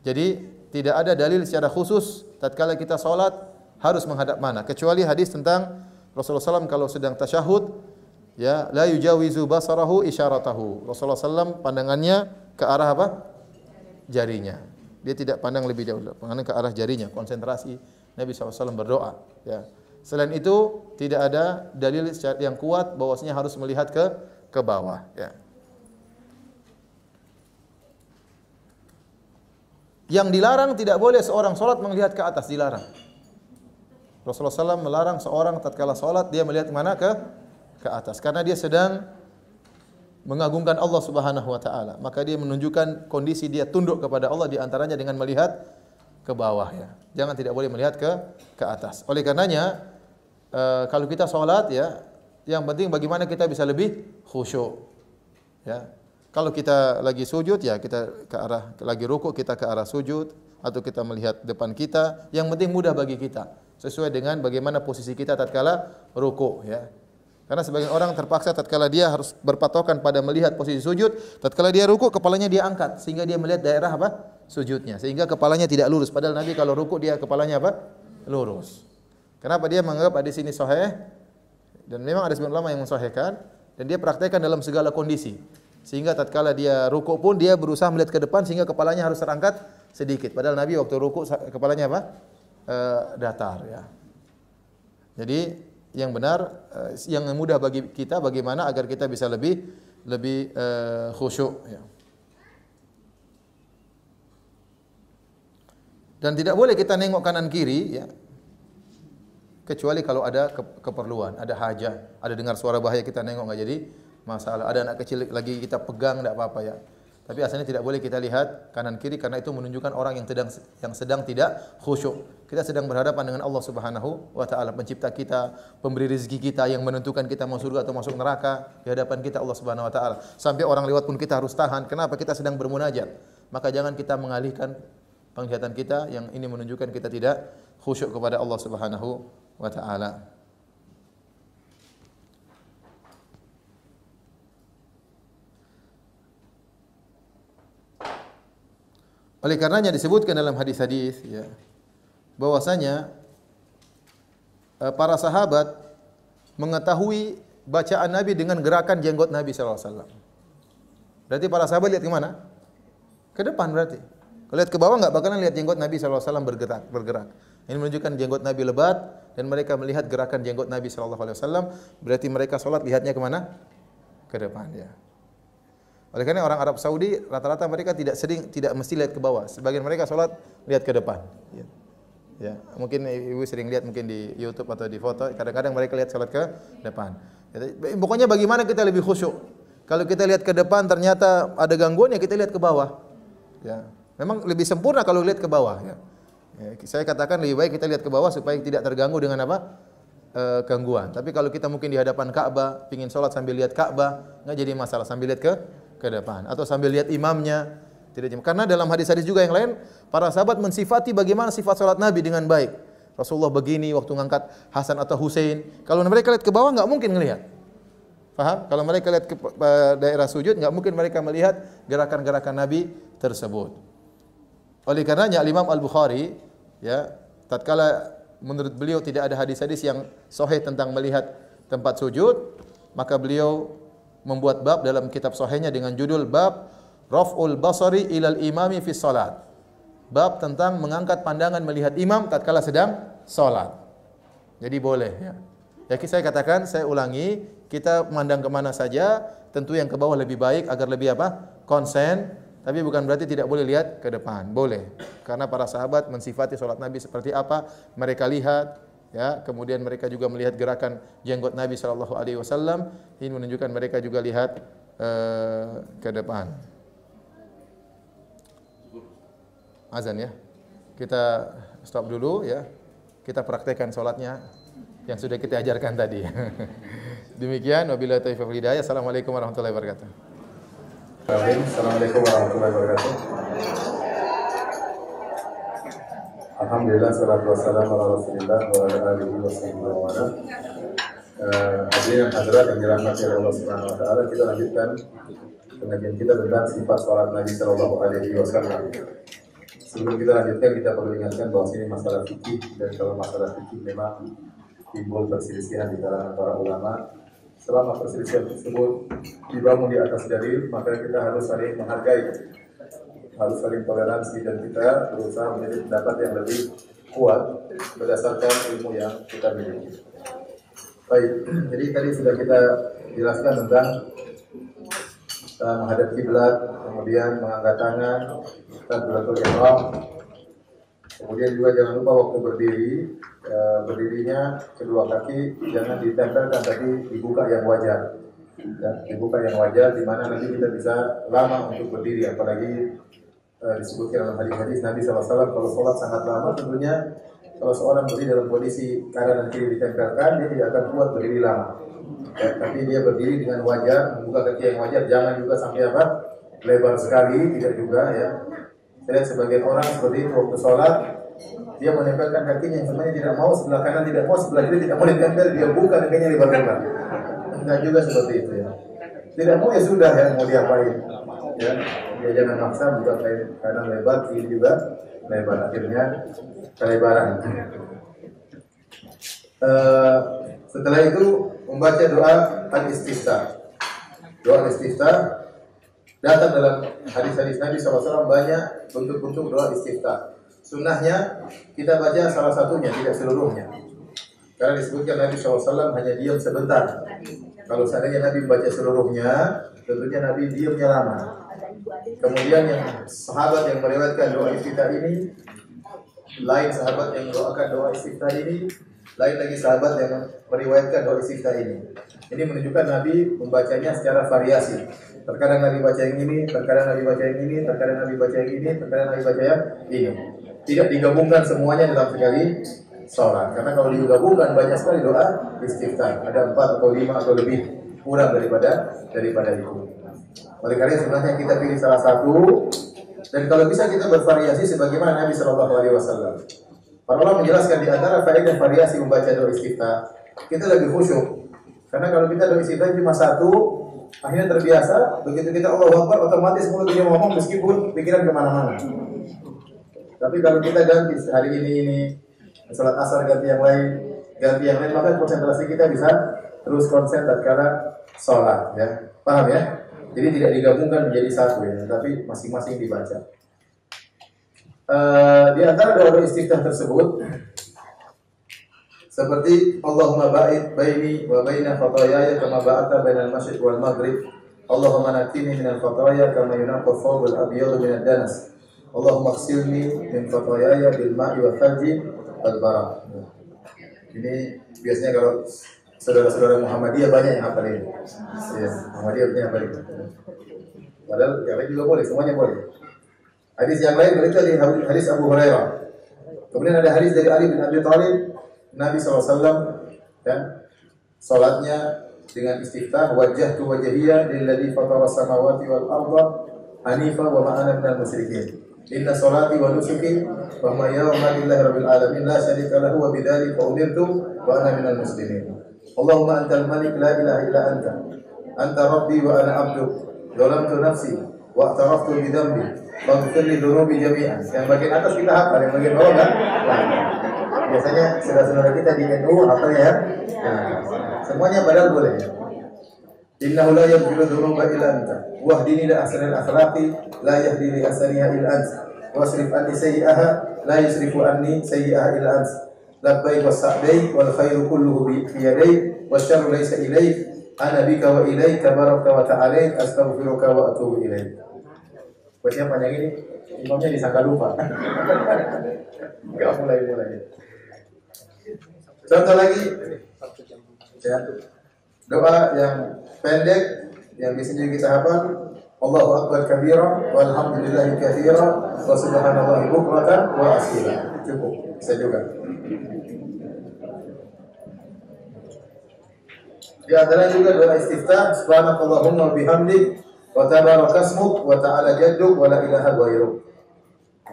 Jadi tidak ada dalil secara khusus tatkala kita salat harus menghadap mana, kecuali hadis tentang Rasulullah SAW kalau sedang tasyahud, ya, la yujawizu basarahu isyaratahu. Rasulullah SAW pandangannya ke arah apa? Jarinya. Dia tidak pandang lebih dahulu, pandang ke arah jarinya, konsentrasi Nabi SAW berdoa, ya. Selain itu tidak ada dalil yang kuat bahwasanya harus melihat ke bawah, ya. Yang dilarang tidak boleh seorang salat melihat ke atas, dilarang. Rasulullah SAW melarang seorang tatkala salat dia melihat mana ke atas, karena dia sedang mengagungkan Allah Subhanahu wa taala. Maka dia menunjukkan kondisi dia tunduk kepada Allah di antaranya dengan melihat ke bawah, ya. Jangan tidak boleh melihat ke atas. Oleh karenanya kalau kita salat, ya, yang penting bagaimana kita bisa lebih khusyuk, ya. Kalau kita lagi sujud, ya kita ke arah, lagi rukuk kita ke arah sujud, atau kita melihat depan kita, yang penting mudah bagi kita sesuai dengan bagaimana posisi kita tatkala rukuk, ya. Karena sebagian orang terpaksa tatkala dia harus berpatokan pada melihat posisi sujud, tatkala dia rukuk kepalanya dia angkat sehingga dia melihat daerah apa? Sujudnya, sehingga kepalanya tidak lurus. Padahal Nabi kalau rukuk dia kepalanya apa? Lurus. Kenapa dia menganggap hadis ini sahih? Dan memang ada sebagian ulama yang mensahihkan, dan dia praktekkan dalam segala kondisi. Sehingga tatkala dia rukuk pun dia berusaha melihat ke depan sehingga kepalanya harus terangkat sedikit. Padahal Nabi waktu rukuk kepalanya apa? Datar, ya. Jadi yang benar, yang mudah bagi kita bagaimana agar kita bisa lebih khusyuk, ya. Dan tidak boleh kita nengok kanan kiri, ya. Kecuali kalau ada keperluan, ada hajat, ada dengar suara bahaya kita nengok enggak jadi masalah. Ada anak kecil lagi kita pegang enggak apa-apa, ya. Tapi asalnya tidak boleh kita lihat kanan kiri karena itu menunjukkan orang yang sedang tidak khusyuk. Kita sedang berhadapan dengan Allah Subhanahu wa taala, pencipta kita, pemberi rezeki kita, yang menentukan kita mau surga atau masuk neraka. Di hadapan kita Allah Subhanahu wa taala. Sampai orang lewat pun kita harus tahan. Kenapa? Kita sedang bermunajat. Maka jangan kita mengalihkan penglihatan kita, yang ini menunjukkan kita tidak khusyuk kepada Allah Subhanahu wa taala. Oleh karenanya disebutkan dalam hadis-hadis, ya, bahwasanya para sahabat mengetahui bacaan Nabi dengan gerakan jenggot Nabi sallallahu alaihi wasallam. Berarti para sahabat lihat ke mana? Ke depan berarti. Kalau lihat ke bawah enggak bakalan lihat jenggot Nabi sallallahu alaihi wasallam bergerak. Ini menunjukkan jenggot Nabi lebat dan mereka melihat gerakan jenggot Nabi sallallahu alaihi wasallam, berarti mereka salat lihatnya ke mana? Ke depan, ya. Oleh karena orang Arab Saudi rata-rata mereka tidak mesti lihat ke bawah. Sebagian mereka salat lihat ke depan. Ya, mungkin ibu sering lihat mungkin di YouTube atau di foto, kadang-kadang mereka lihat salat ke depan. Ya, pokoknya bagaimana kita lebih khusyuk. Kalau kita lihat ke depan ternyata ada gangguan, ya kita lihat ke bawah. Ya, memang lebih sempurna kalau lihat ke bawah, ya. Ya, saya katakan lebih baik kita lihat ke bawah supaya tidak terganggu dengan apa? Gangguan. Tapi kalau kita mungkin di hadapan Ka'bah, pingin salat sambil lihat Ka'bah, enggak jadi masalah, sambil lihat ke depan atau sambil lihat imamnya, tidak. Karena dalam hadis-hadis juga yang lain para sahabat mensifati bagaimana sifat salat Nabi dengan baik. Rasulullah begini waktu ngangkat Hasan atau Husain. Kalau mereka lihat ke bawah enggak mungkin ngelihat. Paham? Kalau mereka lihat ke daerah sujud enggak mungkin mereka melihat gerakan-gerakan Nabi tersebut. Oleh karenanya Imam Al-Bukhari, ya, tatkala menurut beliau tidak ada hadis-hadis yang sahih tentang melihat tempat sujud, maka beliau membuat bab dalam kitab sahihnya dengan judul bab Raf'ul Basari ilal imami fi salat. Bab tentang mengangkat pandangan melihat imam tatkala sedang salat. Jadi boleh ya. Ya saya katakan, saya ulangi, kita memandang kemana saja, tentu yang ke bawah lebih baik agar lebih apa? Konsen, tapi bukan berarti tidak boleh lihat ke depan. Boleh. Karena para sahabat mensifati salat Nabi seperti apa, mereka lihat. Ya, kemudian mereka juga melihat gerakan jenggot Nabi sallallahu alaihi wasallam. Ini menunjukkan mereka juga lihat ke depan. Azan ya. Kita stop dulu ya. Kita praktekkan salatnya yang sudah kita ajarkan tadi. Demikian, wabillahi taufiq wal hidayah. Assalamualaikum warahmatullahi wabarakatuh. Assalamualaikum warahmatullahi wabarakatuh. Alhamdulillah, salatu wassalamu ala Rasulillah wa ala alihi wa sahbihi wa ala. Hadirin dan hadirat yang dirahmati oleh Allah Subhanahu wa taala, kita lanjutkan pengajian kita tentang sifat salat Nabi sallallahu alaihi wasallam. Sebelum kita lanjutkan, kita perlu ingatkan bahwa ini masalah fikih, dan kalau masalah fikih memang timbul perselisihan di kalangan para ulama. Selama perselisihan tersebut dibangun di atas dalil, maka kita harus saling menghargai, harus saling toleransi, dan kita berusaha menjadi pendapat yang lebih kuat berdasarkan ilmu yang kita miliki. Baik, jadi tadi sudah kita jelaskan tentang menghadap kiblat, kemudian mengangkat tangan, takbiratul ihram. Kemudian juga jangan lupa waktu berdiri, berdirinya kedua kaki jangan ditempelkan, tapi dibuka yang wajar. Ya, dibuka yang wajar, di mana nanti kita bisa lama untuk berdiri, apalagi disebutkan dalam hadis-hadis Nabi SAW kalau sholat sangat lama. Tentunya kalau seorang berdiri dalam kondisi kanan dan kiri ditempelkan, dia tidak akan kuat berdiri lama. Ya, tapi dia berdiri dengan wajar, membuka kaki yang wajar, jangan juga sampai apa? Lebar sekali, tidak juga ya. Saya lihat sebagian orang seperti itu waktu sholat, dia menempelkan kakinya yang sebenarnya tidak mau sebelah kanan, tidak mau sebelah kiri, tidak mau ditempel, dia buka kakinya lebar-lebar. Enggak juga seperti itu ya. Tidak mau ya sudah ya, mau diapain? Ya, dia jangan maksa buka kanan lebar, kiri juga lebar, akhirnya kelebaran. Setelah itu membaca doa al-istiftah. Doa al-istiftah datang dalam hadis-hadis Nabi SAW banyak bentuk-bentuk doa istiftah. Sunnahnya kita baca salah satunya, tidak seluruhnya. Karena disebutkan Nabi SAW hanya diam sebentar. Kalau seandainya Nabi membaca seluruhnya, tentunya Nabi diamnya lama. Kemudian yang sahabat yang meriwayatkan doa istiftah ini, lain sahabat yang doakan doa istiftah ini, lain lagi sahabat yang meriwayatkan doa istiftah ini. Ini menunjukkan Nabi membacanya secara variasi. Terkadang Nabi baca yang ini, terkadang Nabi baca yang ini, terkadang Nabi baca yang ini, terkadang Nabi baca yang ini. Tidak digabungkan semuanya dalam sekali sholat. Karena kalau digabungkan banyak sekali doa istiftah. Ada 4 atau 5 atau lebih, kurang daripada itu. Oleh karena sebenarnya kita pilih salah satu, dan kalau bisa kita bervariasi sebagaimana Nabi Shallallahu Alaihi Wasallam. Para ulama menjelaskan di antara faedah variasi membaca doa istiftah, kita lebih khusyuk. Karena kalau kita doa istiftah cuma satu, akhirnya terbiasa. Begitu kita Allahu Akbar, otomatis mulut dia ngomong meskipun pikiran kemana-mana. Tapi kalau kita ganti hari ini salat asar ganti yang lain, maka konsentrasi kita bisa terus konsen tatkala sholat. Ya, paham ya? Jadi tidak digabungkan menjadi satu ya, tapi masing-masing dibaca. Di antara doa istiftah tersebut seperti Allahumma ba'id baini wa baina khataayaya kama ba'adta bainal masyriq wal maghrib. Allahumma naqqini minal khataaya kama yunqqa ath-thawbul abyadu minad danas. Allahumma ighsilni min khataayaya bil ma'i wal thalji wal barad. Ini biasanya kalau saudara-saudara Muhammadiyah banyak yang hafal ini. Ya, Muhammadiyah banyak hafal ini. Padahal yang lain juga boleh, semuanya boleh. Hadis yang lain berita dari hadis Abu Hurairah. Kemudian ada hadis dari Ali bin Abi Thalib, Nabi SAW dan salatnya dengan istiftah wajjahtu wajhiya lilladzi fatara samawati wal arda hanifa wa ma ana minal musyrikin. Inna salati wa nusuki wa mahyaya wa mamati lillahi rabbil alamin la syarika lahu wa bidzalika umirtu wa ana minal muslimin. Allahumma antal malik la ilaha illa anta. Anta rabbi wa ana abduk. Zalamtu nafsi wa i'taraftu bi dhanbi. Faghfir li dhunubi jami'an. Yang bagian atas kita hafal, yang bagian bawah enggak? Biasanya saudara-saudara kita di NU hafal ya. Nah, semuanya padahal boleh ya. Innahu la yaghfiru dzunuba illa anta. Wahdini ila ahsanil akhlaqi la yahdi li ahsaniha illa anta. Wasrif anni sayyi'aha la yusrifu anni sayyi'aha illa anta. Labbaik wa sa'daik wal khairu kulluhu bi yadayk wasyarru laysa ilayk. Ana bika wa ilaik tabarakta wa ta'ala astaghfiruka wa atubu ilaik. Baca panjang ini, imamnya disangka lupa. Enggak mulai. Contoh lagi, ya, doa yang pendek yang biasanya kita hafal, Allahu akbar kabira walhamdulillahi katsira wa subhanallahi bukratan wa asila. Cukup, bisa juga. Di antara juga doa istiftah, subhanakallahumma bihamdik wa tabarakasmuk wa ta'ala jadduk wa la ilaha ghairuk.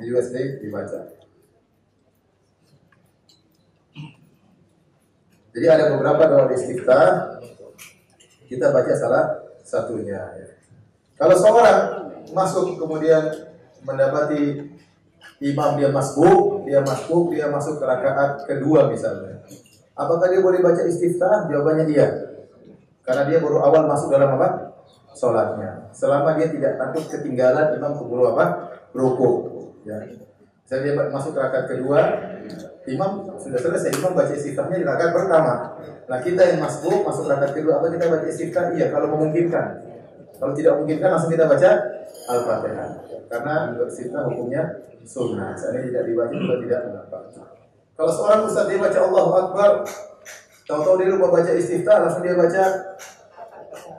Ini juga sering dibaca. Jadi ada beberapa doa istiftah, kita baca salah satunya. Kalau seorang masuk kemudian mendapati imam dia masbuk masuk ke rakaat kedua misalnya. Apakah dia boleh baca istiftah? Jawabannya iya. Karena dia baru awal masuk dalam apa? Salatnya. Selama dia tidak takut ketinggalan imam keburu apa? Rukuk. Ya. Misalnya dia masuk ke rakaat kedua, imam sudah selesai, imam baca istiftahnya di rakaat pertama. Nah, kita yang masuk rakaat kedua, apa kita baca istiftah? Iya, kalau memungkinkan. Kalau tidak memungkinkan, langsung kita baca Al-Fatihah. Karena istiftah hukumnya sunnah. Seandainya tidak dibaca juga tidak mengapa. Kalau seorang ustaz dia baca Allahu Akbar, tahu-tahu dia lupa baca istiftah, langsung dia baca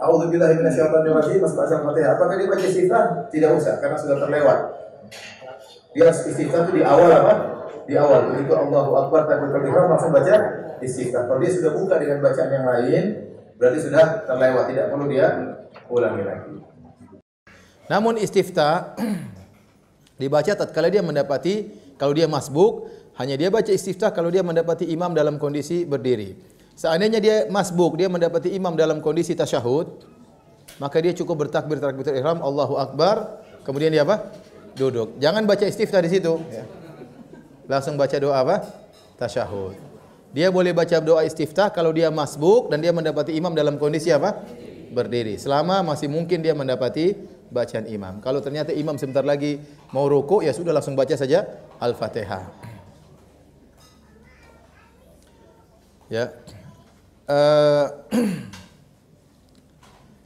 A'udzubillahi minasyaitonirrajim, masuk Al-Fatihah. Apakah dia baca istiftah? Tidak usah, karena sudah terlewat. Dia istiftah itu di awal apa? Di awal. Begitu Allahu Akbar takbiratul ihram langsung baca istiftah. Kalau dia sudah buka dengan bacaan yang lain, berarti sudah terlewat, tidak perlu dia ulangi lagi. Namun istiftah dibaca tatkala dia mendapati, kalau dia masbuk, hanya dia baca istiftah kalau dia mendapati imam dalam kondisi berdiri. Seandainya dia masbuk, dia mendapati imam dalam kondisi tasyahud, maka dia cukup bertakbir takbiratul ihram, Allahu Akbar, kemudian dia apa? Duduk. Jangan baca istiftah di situ. Ya. Langsung baca doa apa? Tasyahud. Dia boleh baca doa istiftah kalau dia masbuk dan dia mendapati imam dalam kondisi apa? Berdiri. Selama masih mungkin dia mendapati bacaan imam. Kalau ternyata imam sebentar lagi mau rukuk, ya sudah langsung baca saja Al-Fatihah. Ya.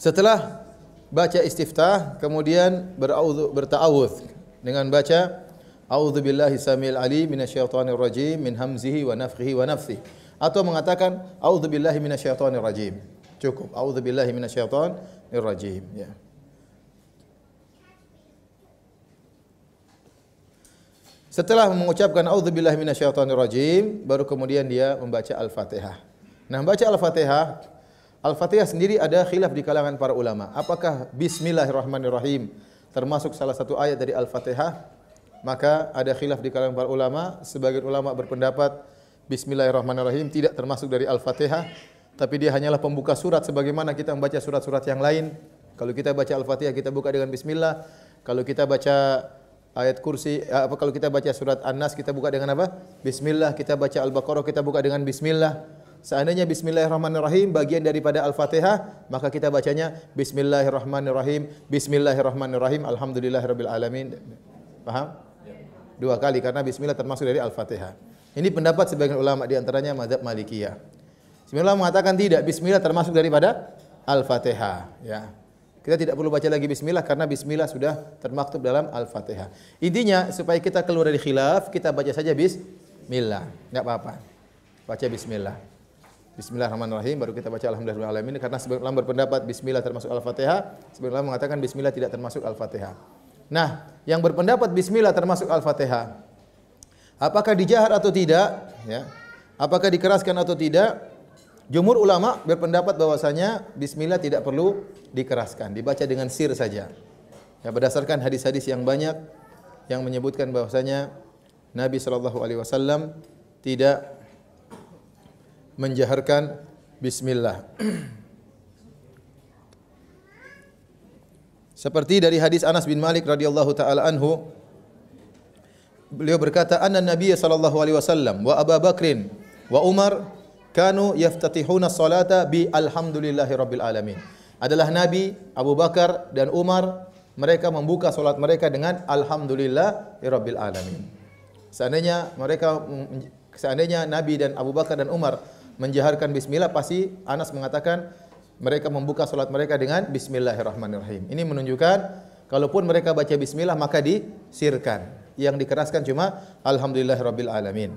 Setelah baca istiftah, kemudian berta'awudz dengan baca A'udzubillahi samil alim minasyaitonir rajim min hamzihi wa nafthihi wa nafthi, atau mengatakan A'udzubillahi minasyaitonir rajim. Cukup A'udzubillahi minasyaitonir rajim, ya. Setelah mengucapkan A'udzubillahi minasyaitonir rajim, baru kemudian dia membaca Al-Fatihah. Nah, membaca Al-Fatihah, Al-Fatihah sendiri ada khilaf di kalangan para ulama. Apakah Bismillahirrahmanirrahim termasuk salah satu ayat dari Al-Fatihah? Maka ada khilaf di kalangan para ulama. Sebagian ulama berpendapat Bismillahirrahmanirrahim tidak termasuk dari Al-Fatihah, tapi dia hanyalah pembuka surat sebagaimana kita membaca surat-surat yang lain. Kalau kita baca Al-Fatihah kita buka dengan Bismillah. Kalau kita baca ayat kursi, kalau kita baca surat An-Nas kita buka dengan apa? Bismillah. Kita baca Al-Baqarah kita buka dengan Bismillah. Seandainya Bismillahirrahmanirrahim bagian daripada Al-Fatihah, maka kita bacanya Bismillahirrahmanirrahim, Bismillahirrahmanirrahim, Alhamdulillahirabbil alamin. Paham? Dua kali karena Bismillah termasuk dari Al-Fatihah. Ini pendapat sebagian ulama, di antaranya mazhab Malikiyah. Sebagian ulama mengatakan tidak, Bismillah termasuk daripada Al-Fatihah. Ya. Kita tidak perlu baca lagi Bismillah karena Bismillah sudah termaktub dalam Al-Fatihah. Intinya supaya kita keluar dari khilaf, kita baca saja Bismillah, enggak apa-apa. Baca Bismillah. Bismillahirrahmanirrahim, baru kita baca Alhamdulillahirrahmanirrahim. Karena sebagian ulama berpendapat Bismillah termasuk Al-Fatihah, sebagian ulama mengatakan Bismillah tidak termasuk Al-Fatihah. Nah, yang berpendapat Bismillah termasuk Al-Fatihah, apakah dijahar atau tidak? Ya. Apakah dikeraskan atau tidak? Jumhur ulama berpendapat bahwasanya Bismillah tidak perlu dikeraskan, dibaca dengan sir saja. Ya, berdasarkan hadis-hadis yang banyak yang menyebutkan bahwasanya Nabi SAW tidak menjaharkan Bismillah. Seperti dari hadis Anas bin Malik radhiyallahu taala anhu, beliau berkata, "Anna Nabiy sallallahu alaihi wasallam wa Abu Bakrin wa Umar kanu yaftatihuna as-salata bi alhamdulillahi rabbil alamin." adalah Nabi, Abu Bakar dan Umar. Mereka membuka salat mereka dengan alhamdulillahirabbil alamin. Seandainya Nabi dan Abu Bakar dan Umar menjaharkan bismillah, pasti Anas mengatakan mereka membuka salat mereka dengan bismillahirrahmanirrahim. Ini menunjukkan kalaupun mereka baca bismillah maka disirkan. Yang dikeraskan cuma alhamdulillahirabbil alamin.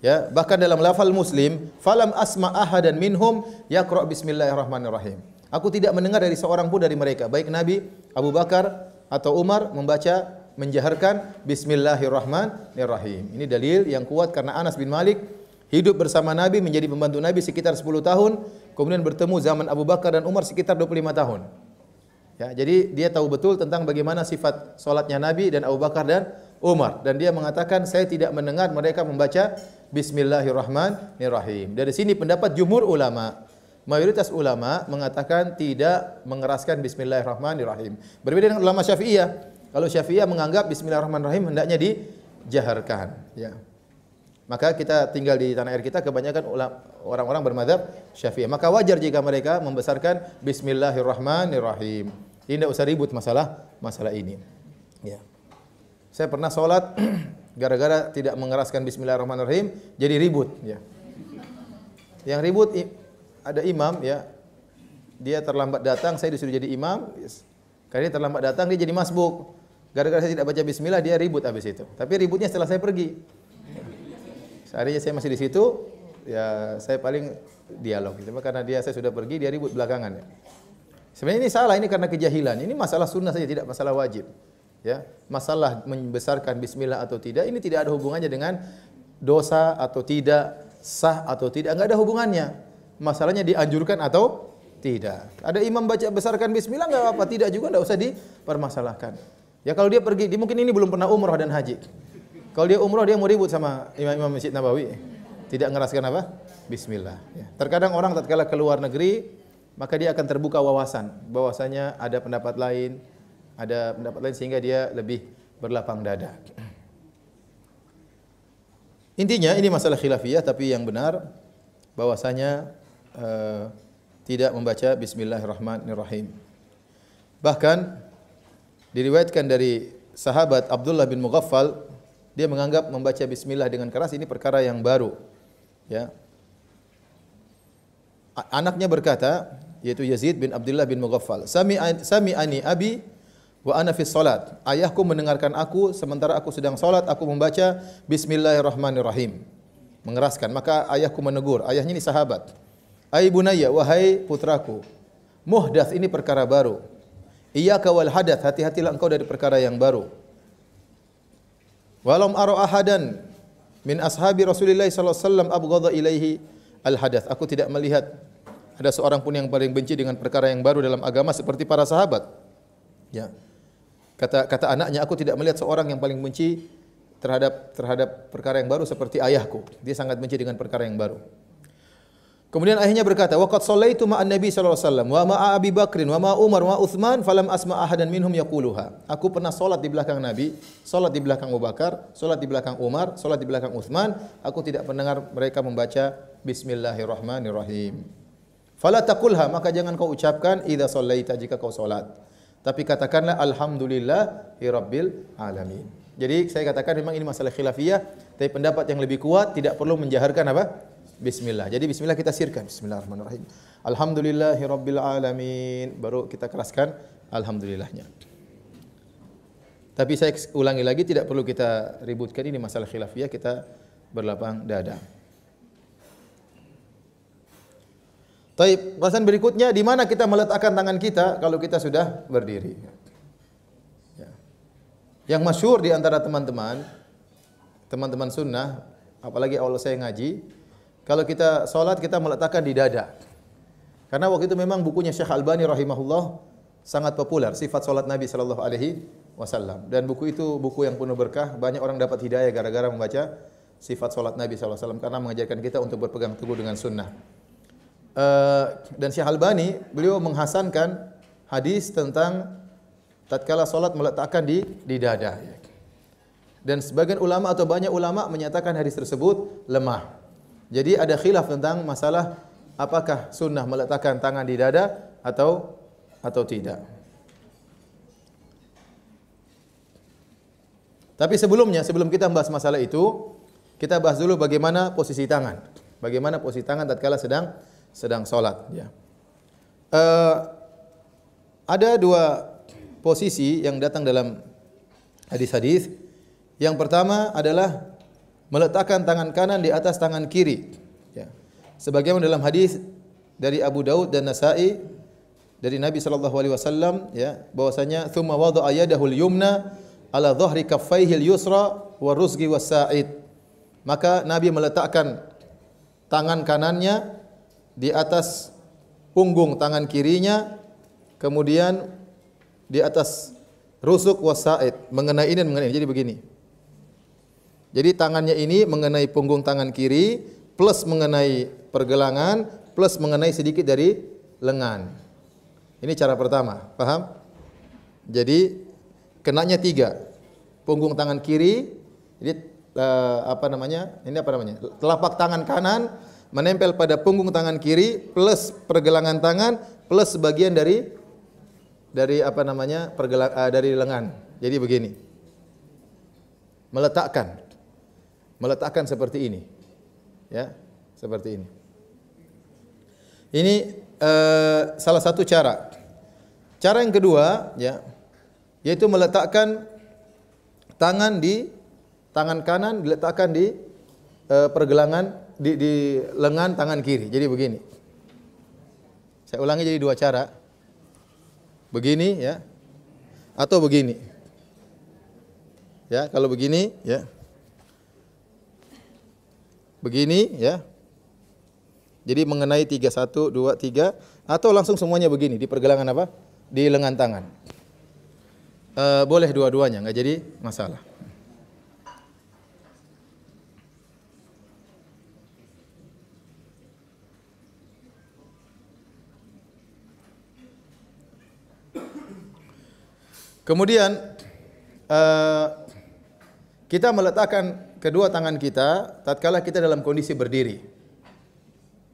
Ya, bahkan dalam lafal Muslim, falam asma ahadan minhum yaqra bismillahirrahmanirrahim. Aku tidak mendengar dari seorang pun dari mereka, baik Nabi, Abu Bakar atau Umar menjaharkan bismillahirrahmanirrahim. Ini dalil yang kuat karena Anas bin Malik hidup bersama Nabi, menjadi pembantu Nabi sekitar 10 tahun, kemudian bertemu zaman Abu Bakar dan Umar sekitar 25 tahun. Ya, jadi dia tahu betul tentang bagaimana sifat salatnya Nabi dan Abu Bakar dan Umar, dan dia mengatakan saya tidak mendengar mereka membaca bismillahirrahmanirrahim. Dari sini pendapat jumhur ulama, mayoritas ulama mengatakan tidak mengeraskan bismillahirrahmanirrahim. Berbeda dengan ulama Syafi'iyah. Kalau Syafi'iyah menganggap bismillahirrahmanirrahim hendaknya dijaharkan, ya. Maka kita tinggal di tanah air kita kebanyakan orang-orang bermadzhab Syafi'iyah. Maka wajar jika mereka membesarkan bismillahirrahmanirrahim. Tidak usah ribut masalah ini. Ya. Saya pernah salat gara-gara tidak mengeraskan bismillahirrahmanirrahim jadi ribut, ya. Yang ribut ada imam, ya. Dia terlambat datang, saya disuruh jadi imam. Karena dia terlambat datang dia jadi masbuk. Gara-gara saya tidak baca bismillah dia ribut habis itu. Tapi ributnya setelah saya pergi. Seandainya saya masih di situ, ya saya paling dialog gitu. Karena saya sudah pergi, dia ribut belakangan. Ya. Sebenarnya ini salah, ini karena kejahilan. Ini masalah sunnah saja, tidak masalah wajib. Ya, masalah membesarkan bismillah atau tidak, ini tidak ada hubungannya dengan dosa atau tidak, sah atau tidak, enggak ada hubungannya. Masalahnya dianjurkan atau tidak. Ada imam baca besarkan bismillah enggak apa-apa, tidak juga enggak usah dipermasalahkan. Ya kalau dia pergi, dia mungkin ini belum pernah umrah dan haji. Kalau dia umrah dia mau ribut sama imam-imam Masjid Nabawi, tidak ngeraskan apa? Bismillah. Ya. Terkadang orang tatkala keluar negeri, maka dia akan terbuka wawasan, bahwasanya ada pendapat lain sehingga dia lebih berlapang dada. Intinya ini masalah khilafiyah, tapi yang benar bahwasanya tidak membaca bismillahirrahmanirrahim. Bahkan diriwayatkan dari sahabat Abdullah bin Mughaffal, dia menganggap membaca bismillah dengan keras ini perkara yang baru. Ya. Anaknya berkata, yaitu Yazid bin Abdullah bin Mughaffal, Sami'ani abi wa ana fi salat. Ayahku mendengarkan aku sementara aku sedang salat, aku membaca bismillahirrahmanirrahim. Mengeraskan. Maka ayahku menegur. Ayahnya ini sahabat. Ai bunayya, wahai putraku, muhdats ini perkara baru. Iyyaka wal hadath, hati-hatilah engkau dari perkara yang baru. Walam ara ahadan min ashabi Rasulillah sallallahu alaihi wasallam abghadha ilaihi al hadath. Aku tidak melihat ada seorang pun yang paling benci dengan perkara yang baru dalam agama seperti para sahabat. Ya. Kata anaknya, aku tidak melihat seorang yang paling benci terhadap perkara yang baru seperti ayahku. Dia sangat benci dengan perkara yang baru. Kemudian ayahnya berkata, waqad shallaitu ma'an nabi sallallahu alaihi wasallam wa ma'a Abi Bakrin wa ma'a Umar wa Utsman falam asma ahadan minhum yaquluha. Aku pernah salat di belakang Nabi, salat di belakang Abu Bakar, salat di belakang Umar, salat di belakang Utsman, aku tidak mendengar mereka membaca bismillahirrahmanirrahim. Fala taqulha, maka jangan kau ucapkan idza shallaita, jika kau salat. Tapi katakanlah alhamdulillahirabbil alamin. Jadi saya katakan memang ini masalah khilafiyah, tapi pendapat yang lebih kuat tidak perlu menjaharkan apa? Bismillah. Jadi bismillah kita sirkan. Bismillahirrahmanirrahim. Alhamdulillahirabbil alamin. Baru kita keraskan alhamdulillahnya. Tapi saya ulangi lagi, tidak perlu kita ributkan, ini masalah khilafiyah, kita berlapang dada. Baik, bahasan berikutnya, di mana kita meletakkan tangan kita kalau kita sudah berdiri. Ya. Yang masyhur di antara teman-teman sunnah, apalagi awal saya ngaji, kalau kita sholat kita meletakkan di dada. Karena waktu itu memang bukunya Syekh Albani rahimahullah sangat populer, sifat sholat Nabi sallallahu alaihi wasallam. Dan buku itu buku yang penuh berkah, banyak orang dapat hidayah gara-gara membaca sifat sholat Nabi sallallahu alaihi wasallam, karena mengajarkan kita untuk berpegang teguh dengan sunnah. Dan Syekh Albani, beliau menghasankan hadis tentang tatkala salat meletakkan di dada. Dan sebagian ulama atau banyak ulama menyatakan hadis tersebut lemah. Jadi ada khilaf tentang masalah apakah sunnah meletakkan tangan di dada atau atau tidak. Tapi sebelumnya, sebelum kita membahas masalah itu, kita bahas dulu bagaimana posisi tangan. Bagaimana posisi tangan tatkala sedang salat, ya. Ada dua posisi yang datang dalam hadis-hadis. Yang pertama adalah meletakkan tangan kanan di atas tangan kiri, ya. Sebagaimana dalam hadis dari Abu Daud dan Nasa'i dari Nabi sallallahu alaihi wasallam, ya, bahwasanya tsumma wada'a yadahu al-yumna ala dhahri kaffaihi al-yusra wa rusghi was-sa'id. Maka Nabi meletakkan tangan kanannya di atas punggung tangan kirinya, kemudian di atas rusuk was-sa'id, mengenai ini dan mengenai ini. Jadi begini. Jadi tangannya ini mengenai punggung tangan kiri, plus mengenai pergelangan, plus mengenai sedikit dari lengan. Ini cara pertama, paham? Jadi kenanya 3. Punggung tangan kiri, jadi Ini apa namanya? Telapak tangan kanan menempel pada punggung tangan kiri plus pergelangan tangan plus sebagian dari dari lengan. Jadi begini. Meletakkan seperti ini. Ya, seperti ini. Ini salah satu cara. Cara yang kedua, ya, yaitu meletakkan tangan kanan diletakkan di pergelangan di lengan tangan kiri. Jadi begini. Saya ulangi jadi 2 cara. Begini, ya. Atau begini. Ya, kalau begini, ya. Begini, ya. Jadi mengenai 3, 1, 2, 3, atau langsung semuanya begini di pergelangan apa? Di lengan tangan. Boleh dua-duanya, enggak jadi masalah. Kemudian kita meletakkan kedua tangan kita tatkala kita dalam kondisi berdiri.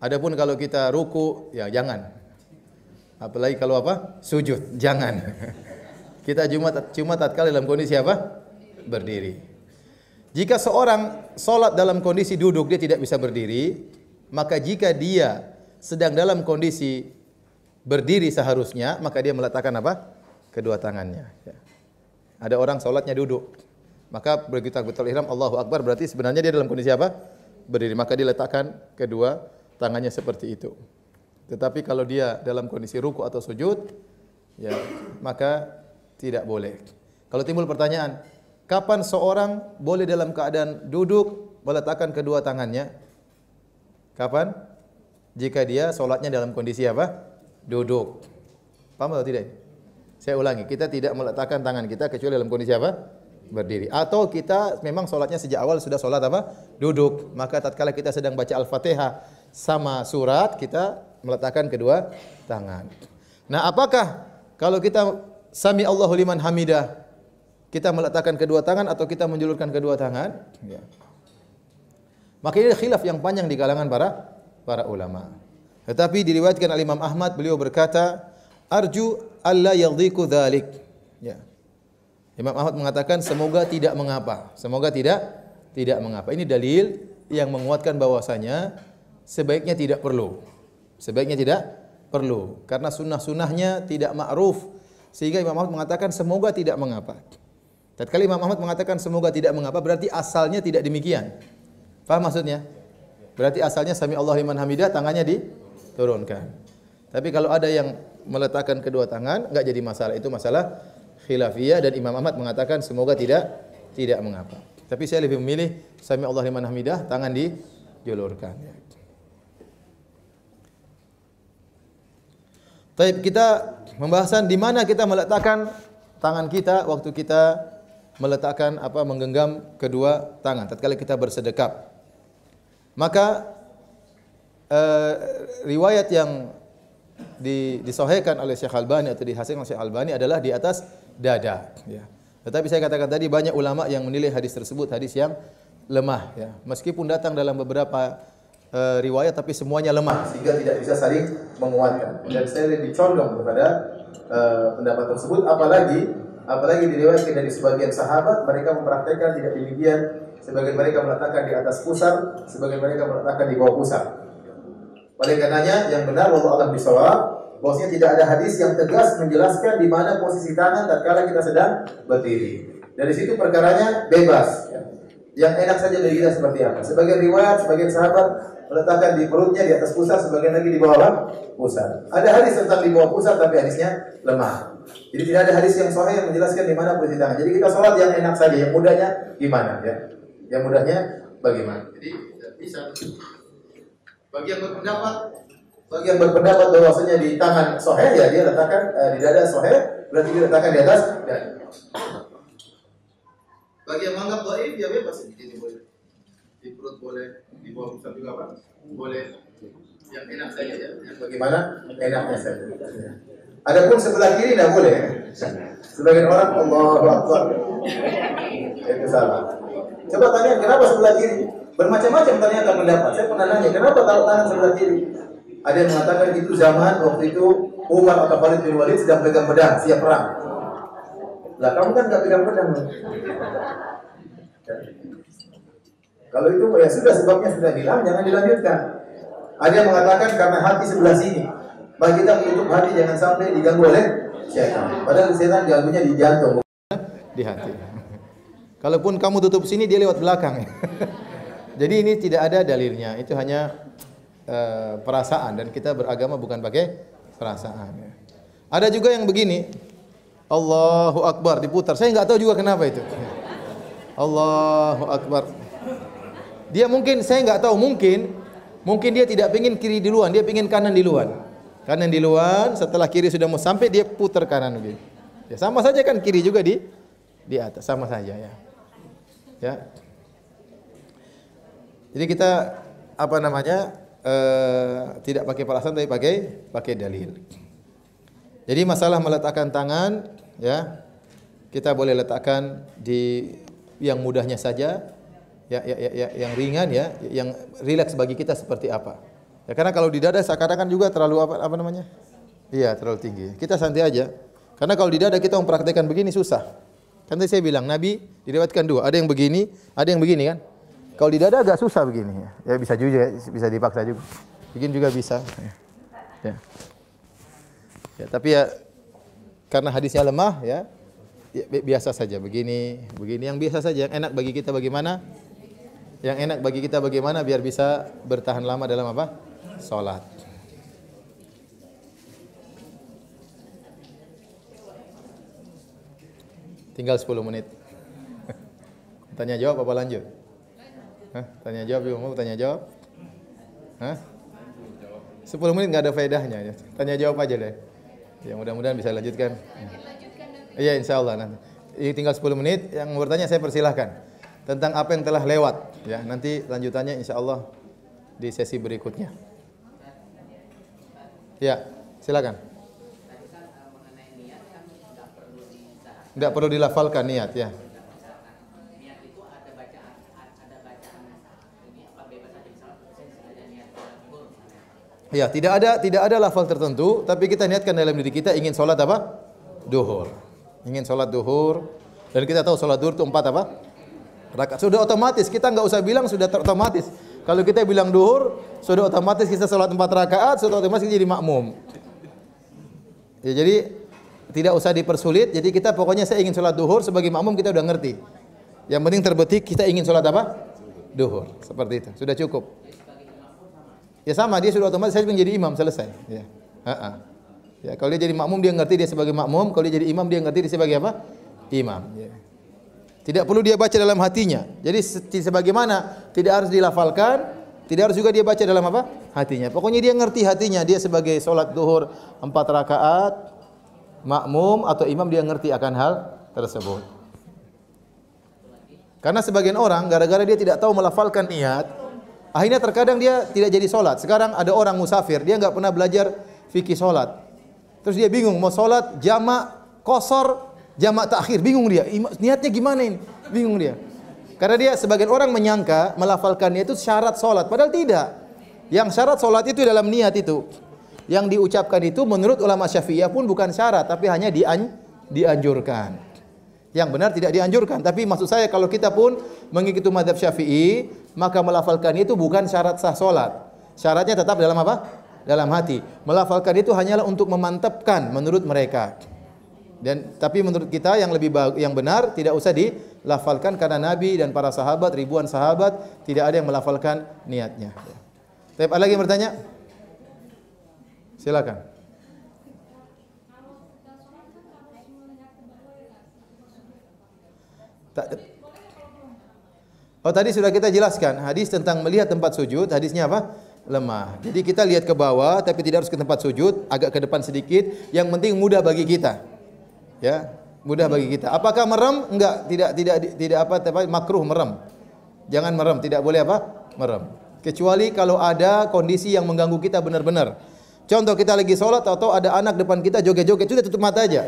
Adapun kalau kita ruku, ya jangan. Apalagi kalau apa? Sujud, jangan. Kita cuma tatkala dalam kondisi apa? Berdiri. Jika seorang salat dalam kondisi duduk, dia tidak bisa berdiri, maka jika dia sedang dalam kondisi berdiri seharusnya, maka dia meletakkan apa? Kedua tangannya. Ya. Ada orang salatnya duduk, maka begitu takbiratul ihram Allahu Akbar, berarti sebenarnya dia dalam kondisi apa? Berdiri. Maka dia letakkan kedua tangannya seperti itu. Tetapi kalau dia dalam kondisi ruku atau sujud, ya, maka tidak boleh. Kalau timbul pertanyaan, kapan seorang boleh dalam keadaan duduk meletakkan kedua tangannya? Kapan? Jika dia salatnya dalam kondisi apa? Duduk. Paham atau tidak? Saya ulangi, kita tidak meletakkan tangan kita kecuali dalam kondisi apa? Berdiri. Atau kita memang solatnya sejak awal sudah solat apa? Duduk. Maka tatkala kita sedang baca Al-Fatihah sama surat, kita meletakkan kedua tangan. Nah, apakah kalau kita sami Allahu liman hamidah, kita meletakkan kedua tangan atau kita menjulurkan kedua tangan? Ya. Maka ini khilaf yang panjang di kalangan para ulama. Tetapi diriwayatkan oleh Imam Ahmad, beliau berkata, arju alla yadhiku dzalik. Ya. Imam Ahmad mengatakan semoga tidak mengapa. Semoga tidak mengapa. Ini dalil yang menguatkan bahwasanya sebaiknya tidak perlu. Sebaiknya tidak perlu karena sunnah-sunnahnya tidak ma'ruf sehingga Imam Ahmad mengatakan semoga tidak mengapa. Tatkala Imam Ahmad mengatakan semoga tidak mengapa berarti asalnya tidak demikian. Paham maksudnya? Berarti asalnya sami Allahu liman hamidah tangannya diturunkan. Tapi kalau ada yang meletakkan kedua tangan, enggak jadi masalah. Itu masalah khilafiyah dan Imam Ahmad mengatakan semoga tidak mengapa. Tapi saya lebih memilih sami Allahu liman hamidah tangan dijulurkan. Baik, kita pembahasan di mana kita meletakkan tangan kita waktu kita meletakkan menggenggam kedua tangan tatkala kita bersedekap. Maka riwayat yang disahihkan oleh Syekh Albani atau dihasilkan oleh Syekh Albani adalah di atas dada, ya. Tetapi saya katakan tadi banyak ulama yang menilai hadis tersebut hadis yang lemah, ya. Meskipun datang dalam beberapa riwayat tapi semuanya lemah sehingga tidak bisa saling menguatkan. Dan saya lebih condong kepada pendapat tersebut, apalagi diriwayatkan dari sebagian sahabat mereka mempraktekkan tidak demikian. Sebagian mereka meletakkan di atas pusar, sebagian mereka meletakkan di bawah pusar. Oleh karenanya yang benar wallahu a'lam bishawab, bahwasanya tidak ada hadis yang tegas menjelaskan di mana posisi tangan tatkala kita sedang berdiri. Dari situ perkaranya bebas. Yang enak saja bagi kita seperti apa. Sebagian riwayat, sebagian sahabat meletakkan di perutnya di atas pusar, sebagian lagi di bawah pusar. Ada hadis tentang di bawah pusar tapi hadisnya lemah. Jadi tidak ada hadis yang sahih yang menjelaskan di mana posisi tangan. Jadi kita sholat yang enak saja, yang mudahnya gimana ya? Yang mudahnya bagaimana? Jadi tidak bisa. Bagi yang berpendapat bahwasanya di tangan sahih ya dia letakkan di dada sahih, berarti dia letakkan di atas dada. Bagi yang menganggap dhaif ya bebas ini boleh. Di perut boleh, di bawah pusar juga Pak. Boleh. Yang enak saja ya. Yang bagaimana? Enaknya saja. Adapun sebelah kiri tidak boleh. Sebagian orang Allahu Akbar. Itu salah. Coba tanya kenapa sebelah kiri? Bermacam-macam ternyata pendapat. Saya pernah nanya kenapa taruh tangan sebelah kiri? Ada yang mengatakan itu zaman waktu itu Umar atau Khalid bin Walid sedang pegang pedang siap perang. Lah kamu kan nggak pegang pedang. Kalau itu ya sudah sebabnya sudah hilang, jangan dilanjutkan. Ada yang mengatakan karena hati sebelah sini. Maka kita menutup hati jangan sampai diganggu oleh syaitan. Padahal syaitan ganggunya di jantung, di hati. Kalaupun kamu tutup sini dia lewat belakang. Jadi ini tidak ada dalilnya. Itu hanya perasaan dan kita beragama bukan pakai perasaan. Ada juga yang begini. Allahu Akbar diputar. Saya nggak tahu juga kenapa itu. Allahu Akbar. Dia mungkin saya nggak tahu mungkin dia tidak pingin kiri duluan, dia pingin kanan duluan. Kanan duluan, setelah kiri sudah mau sampai dia putar kanan begini. Ya sama saja kan kiri juga di atas sama saja ya. Ya. Jadi kita apa namanya tidak pakai perasaan tapi pakai dalil. Jadi masalah meletakkan tangan ya kita boleh letakkan di yang mudahnya saja, yang ringan ya, yang rileks bagi kita seperti apa. Ya karena kalau di dada seakan-akan juga terlalu apa namanya? Iya, terlalu tinggi. Kita santai aja. Karena kalau di dada kita mempraktekkan begini susah. Kan tadi saya bilang Nabi diriwayatkan dua, ada yang begini, ada yang begini kan. Kalau di dada agak susah begini ya. Ya bisa juga, bisa dipaksa juga. Begini juga bisa. Ya. Ya, tapi ya karena hadisnya lemah ya biasa saja begini yang biasa saja, yang enak bagi kita bagaimana? Yang enak bagi kita bagaimana biar bisa bertahan lama dalam apa? Salat. Tinggal 10 menit. Tanya jawab apa lanjut? Hah? Tanya jawab, mau tanya jawab? Hah? 10 menit enggak ada faedahnya. Tanya jawab aja deh. Ya mudah-mudahan bisa lanjutkan. Iya insyaallah nanti. Ini tinggal 10 menit, yang mau bertanya saya persilahkan. Tentang apa yang telah lewat. Ya, nanti lanjutannya insyaallah di sesi berikutnya. Ya, silakan. Enggak perlu dilafalkan niat ya. Ya, tidak ada lafal tertentu, tapi kita niatkan dalam diri kita ingin sholat apa? Duhur. Ingin sholat duhur. Dan kita tahu sholat duhur itu 4 apa? Rakaat. Sudah otomatis, kita nggak usah bilang sudah otomatis. Kalau kita bilang duhur, sudah otomatis kita sholat 4 rakaat, sudah otomatis kita jadi makmum. Ya, jadi tidak usah dipersulit. Jadi kita pokoknya saya ingin sholat duhur sebagai makmum kita udah ngerti. Yang penting terbetik kita ingin sholat apa? Duhur. Seperti itu. Sudah cukup. Ya sama, dia sudah otomatis saya menjadi imam, selesai. Ya. Ya, kalau dia jadi makmum dia ngerti dia sebagai makmum, kalau dia jadi imam dia ngerti dia sebagai apa? Imam. Ya. Tidak perlu dia baca dalam hatinya. Jadi sebagaimana tidak harus dilafalkan, tidak harus juga dia baca dalam apa? Hatinya. Pokoknya dia ngerti hatinya dia sebagai sholat duhur 4 rakaat, makmum atau imam dia ngerti akan hal tersebut. Karena sebagian orang gara-gara dia tidak tahu melafalkan niat, akhirnya terkadang dia tidak jadi sholat. Sekarang ada orang musafir, dia nggak pernah belajar fikih sholat. Terus dia bingung, mau sholat jamak, qasar, jamak takhir. Bingung dia, niatnya gimana ini? Bingung dia. Karena dia sebagian orang menyangka melafalkannya itu syarat sholat. Padahal tidak. Yang syarat sholat itu dalam niat itu. Yang diucapkan itu menurut ulama Syafi'iyah pun bukan syarat, tapi hanya dianjurkan. Yang benar tidak dianjurkan. Tapi maksud saya kalau kita pun mengikuti mazhab Syafi'i, maka melafalkan itu bukan syarat sah salat. Syaratnya tetap dalam apa? Dalam hati. Melafalkan itu hanyalah untuk memantapkan menurut mereka. Tapi menurut kita yang benar tidak usah dilafalkan karena Nabi dan para sahabat, ribuan sahabat tidak ada yang melafalkan niatnya. Tapi ada lagi yang bertanya? Silakan. Oh, tadi sudah kita jelaskan hadis tentang melihat tempat sujud, hadisnya apa? Lemah. Jadi kita lihat ke bawah tapi tidak harus ke tempat sujud, agak ke depan sedikit, yang penting mudah bagi kita. Ya, mudah bagi kita. Apakah merem? Enggak, tidak apa makruh merem. Jangan merem, tidak boleh apa? Merem. Kecuali kalau ada kondisi yang mengganggu kita benar-benar. Contoh kita lagi sholat atau ada anak depan kita joget-joget, sudah tutup mata aja.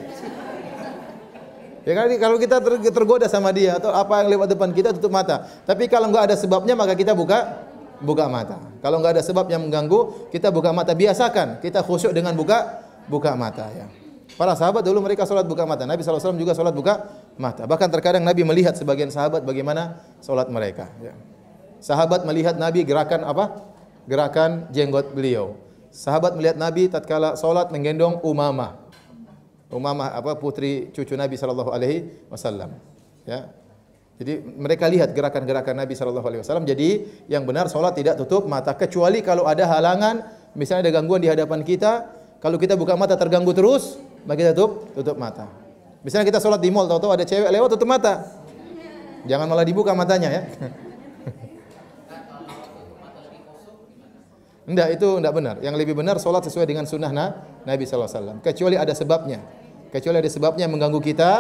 Ya kan, kalau kita tergoda sama dia atau apa yang lewat depan kita tutup mata. Tapi kalau enggak ada sebabnya maka kita buka mata. Kalau enggak ada sebab yang mengganggu, kita buka mata. Biasakan kita khusyuk dengan buka mata ya. Para sahabat dulu mereka sholat buka mata. Nabi SAW juga sholat buka mata. Bahkan terkadang Nabi melihat sebagian sahabat bagaimana sholat mereka. Ya. Sahabat melihat Nabi gerakan apa? Gerakan jenggot beliau. Sahabat melihat Nabi tatkala sholat menggendong Umamah. Umamah apa? Putri cucu Nabi SAW. Ya. Jadi mereka lihat gerakan-gerakan Nabi SAW. Jadi yang benar sholat tidak tutup mata. Kecuali kalau ada halangan, misalnya ada gangguan di hadapan kita. Kalau kita buka mata terganggu terus, maka kita tutup mata. Misalnya kita sholat di mall, tahu-tahu ada cewek lewat, tutup mata. Jangan malah dibuka matanya ya. Enggak, itu enggak benar. Yang lebih benar sholat sesuai dengan sunnah Nabi SAW. Kecuali ada sebabnya. Kecuali ada sebabnya yang mengganggu kita,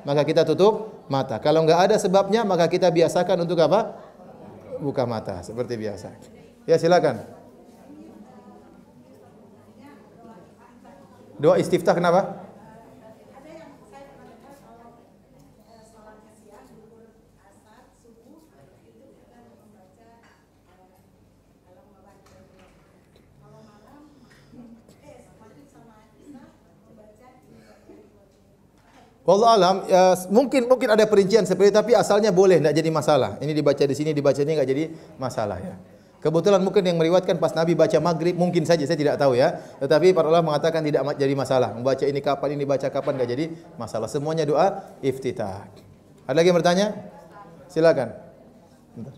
maka kita tutup mata. Kalau enggak ada sebabnya, maka kita biasakan untuk apa? Buka mata, seperti biasa. Ya silakan. Doa istiftah kenapa? Wallahu alam, mungkin ada perincian seperti itu, tapi asalnya boleh, tidak jadi masalah. Ini dibaca di sini, dibaca ini, enggak jadi masalah ya. Kebetulan mungkin yang meriwayatkan pas Nabi baca maghrib, mungkin saja, saya tidak tahu ya. Tetapi para ulama mengatakan tidak jadi masalah. Membaca ini kapan, ini baca kapan, enggak jadi masalah. Semuanya doa iftitah. Ada lagi yang bertanya? Silakan. Bentar.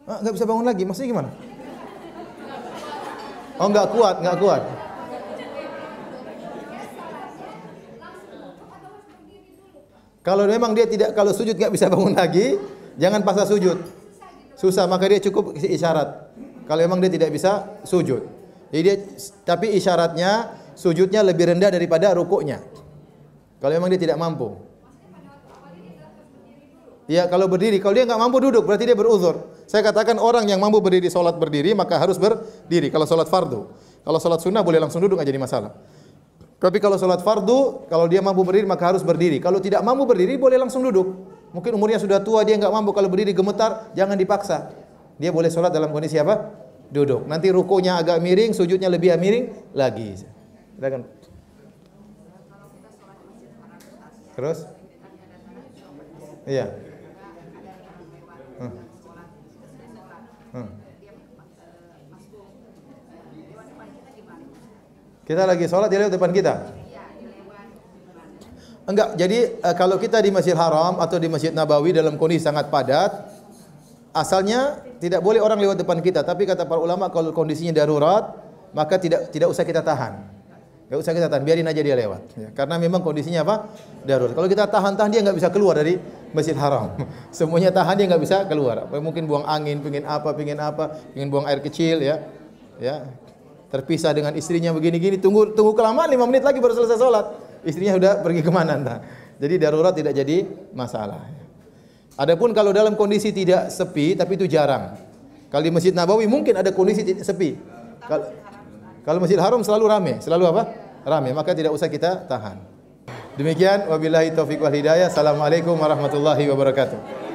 Enggak bisa bangun lagi, maksudnya gimana? Oh, enggak kuat. Kalau memang dia kalau sujud enggak bisa bangun lagi, jangan paksa sujud. Susah, maka dia cukup isyarat. Kalau memang dia tidak bisa sujud. Jadi tapi isyaratnya sujudnya lebih rendah daripada rukuknya. Kalau memang dia tidak mampu. Ya, kalau berdiri, kalau dia enggak mampu duduk, berarti dia beruzur. Saya katakan orang yang mampu berdiri salat berdiri, maka harus berdiri kalau salat fardu. Kalau salat sunnah boleh langsung duduk, enggak jadi masalah. Tapi kalau salat fardu, kalau dia mampu berdiri maka harus berdiri. Kalau tidak mampu berdiri boleh langsung duduk. Mungkin umurnya sudah tua, dia enggak mampu, kalau berdiri gemetar, jangan dipaksa. Dia boleh salat dalam kondisi apa? Duduk. Nanti rukunya agak miring, sujudnya lebih miring lagi. Silakan. Terus? Iya. Kita lagi sholat, dia lewat depan kita. Enggak, jadi kalau kita di Masjidil Haram atau di Masjid Nabawi dalam kondisi sangat padat, asalnya tidak boleh orang lewat depan kita. Tapi kata para ulama kalau kondisinya darurat, maka tidak usah kita tahan. Enggak usah kita tahan, biarin aja dia lewat. Ya, karena memang kondisinya apa? Darurat. Kalau kita tahan dia enggak bisa keluar dari Masjid Haram. Semuanya tahan dia enggak bisa keluar. Mungkin buang angin, pengin apa, buang air kecil ya. Ya. Terpisah dengan istrinya begini-gini, tunggu kelamaan 5 menit lagi baru selesai sholat. Istrinya sudah pergi kemana entah. Jadi darurat tidak jadi masalah. Adapun kalau dalam kondisi tidak sepi, tapi itu jarang. Kalau di Masjid Nabawi mungkin ada kondisi sepi. Kalau Masjid Haram selalu ramai, selalu apa? Ramai, maka tidak usah kita tahan. Demikian wabillahi taufiq wal hidayah. Assalamualaikum warahmatullahi wabarakatuh.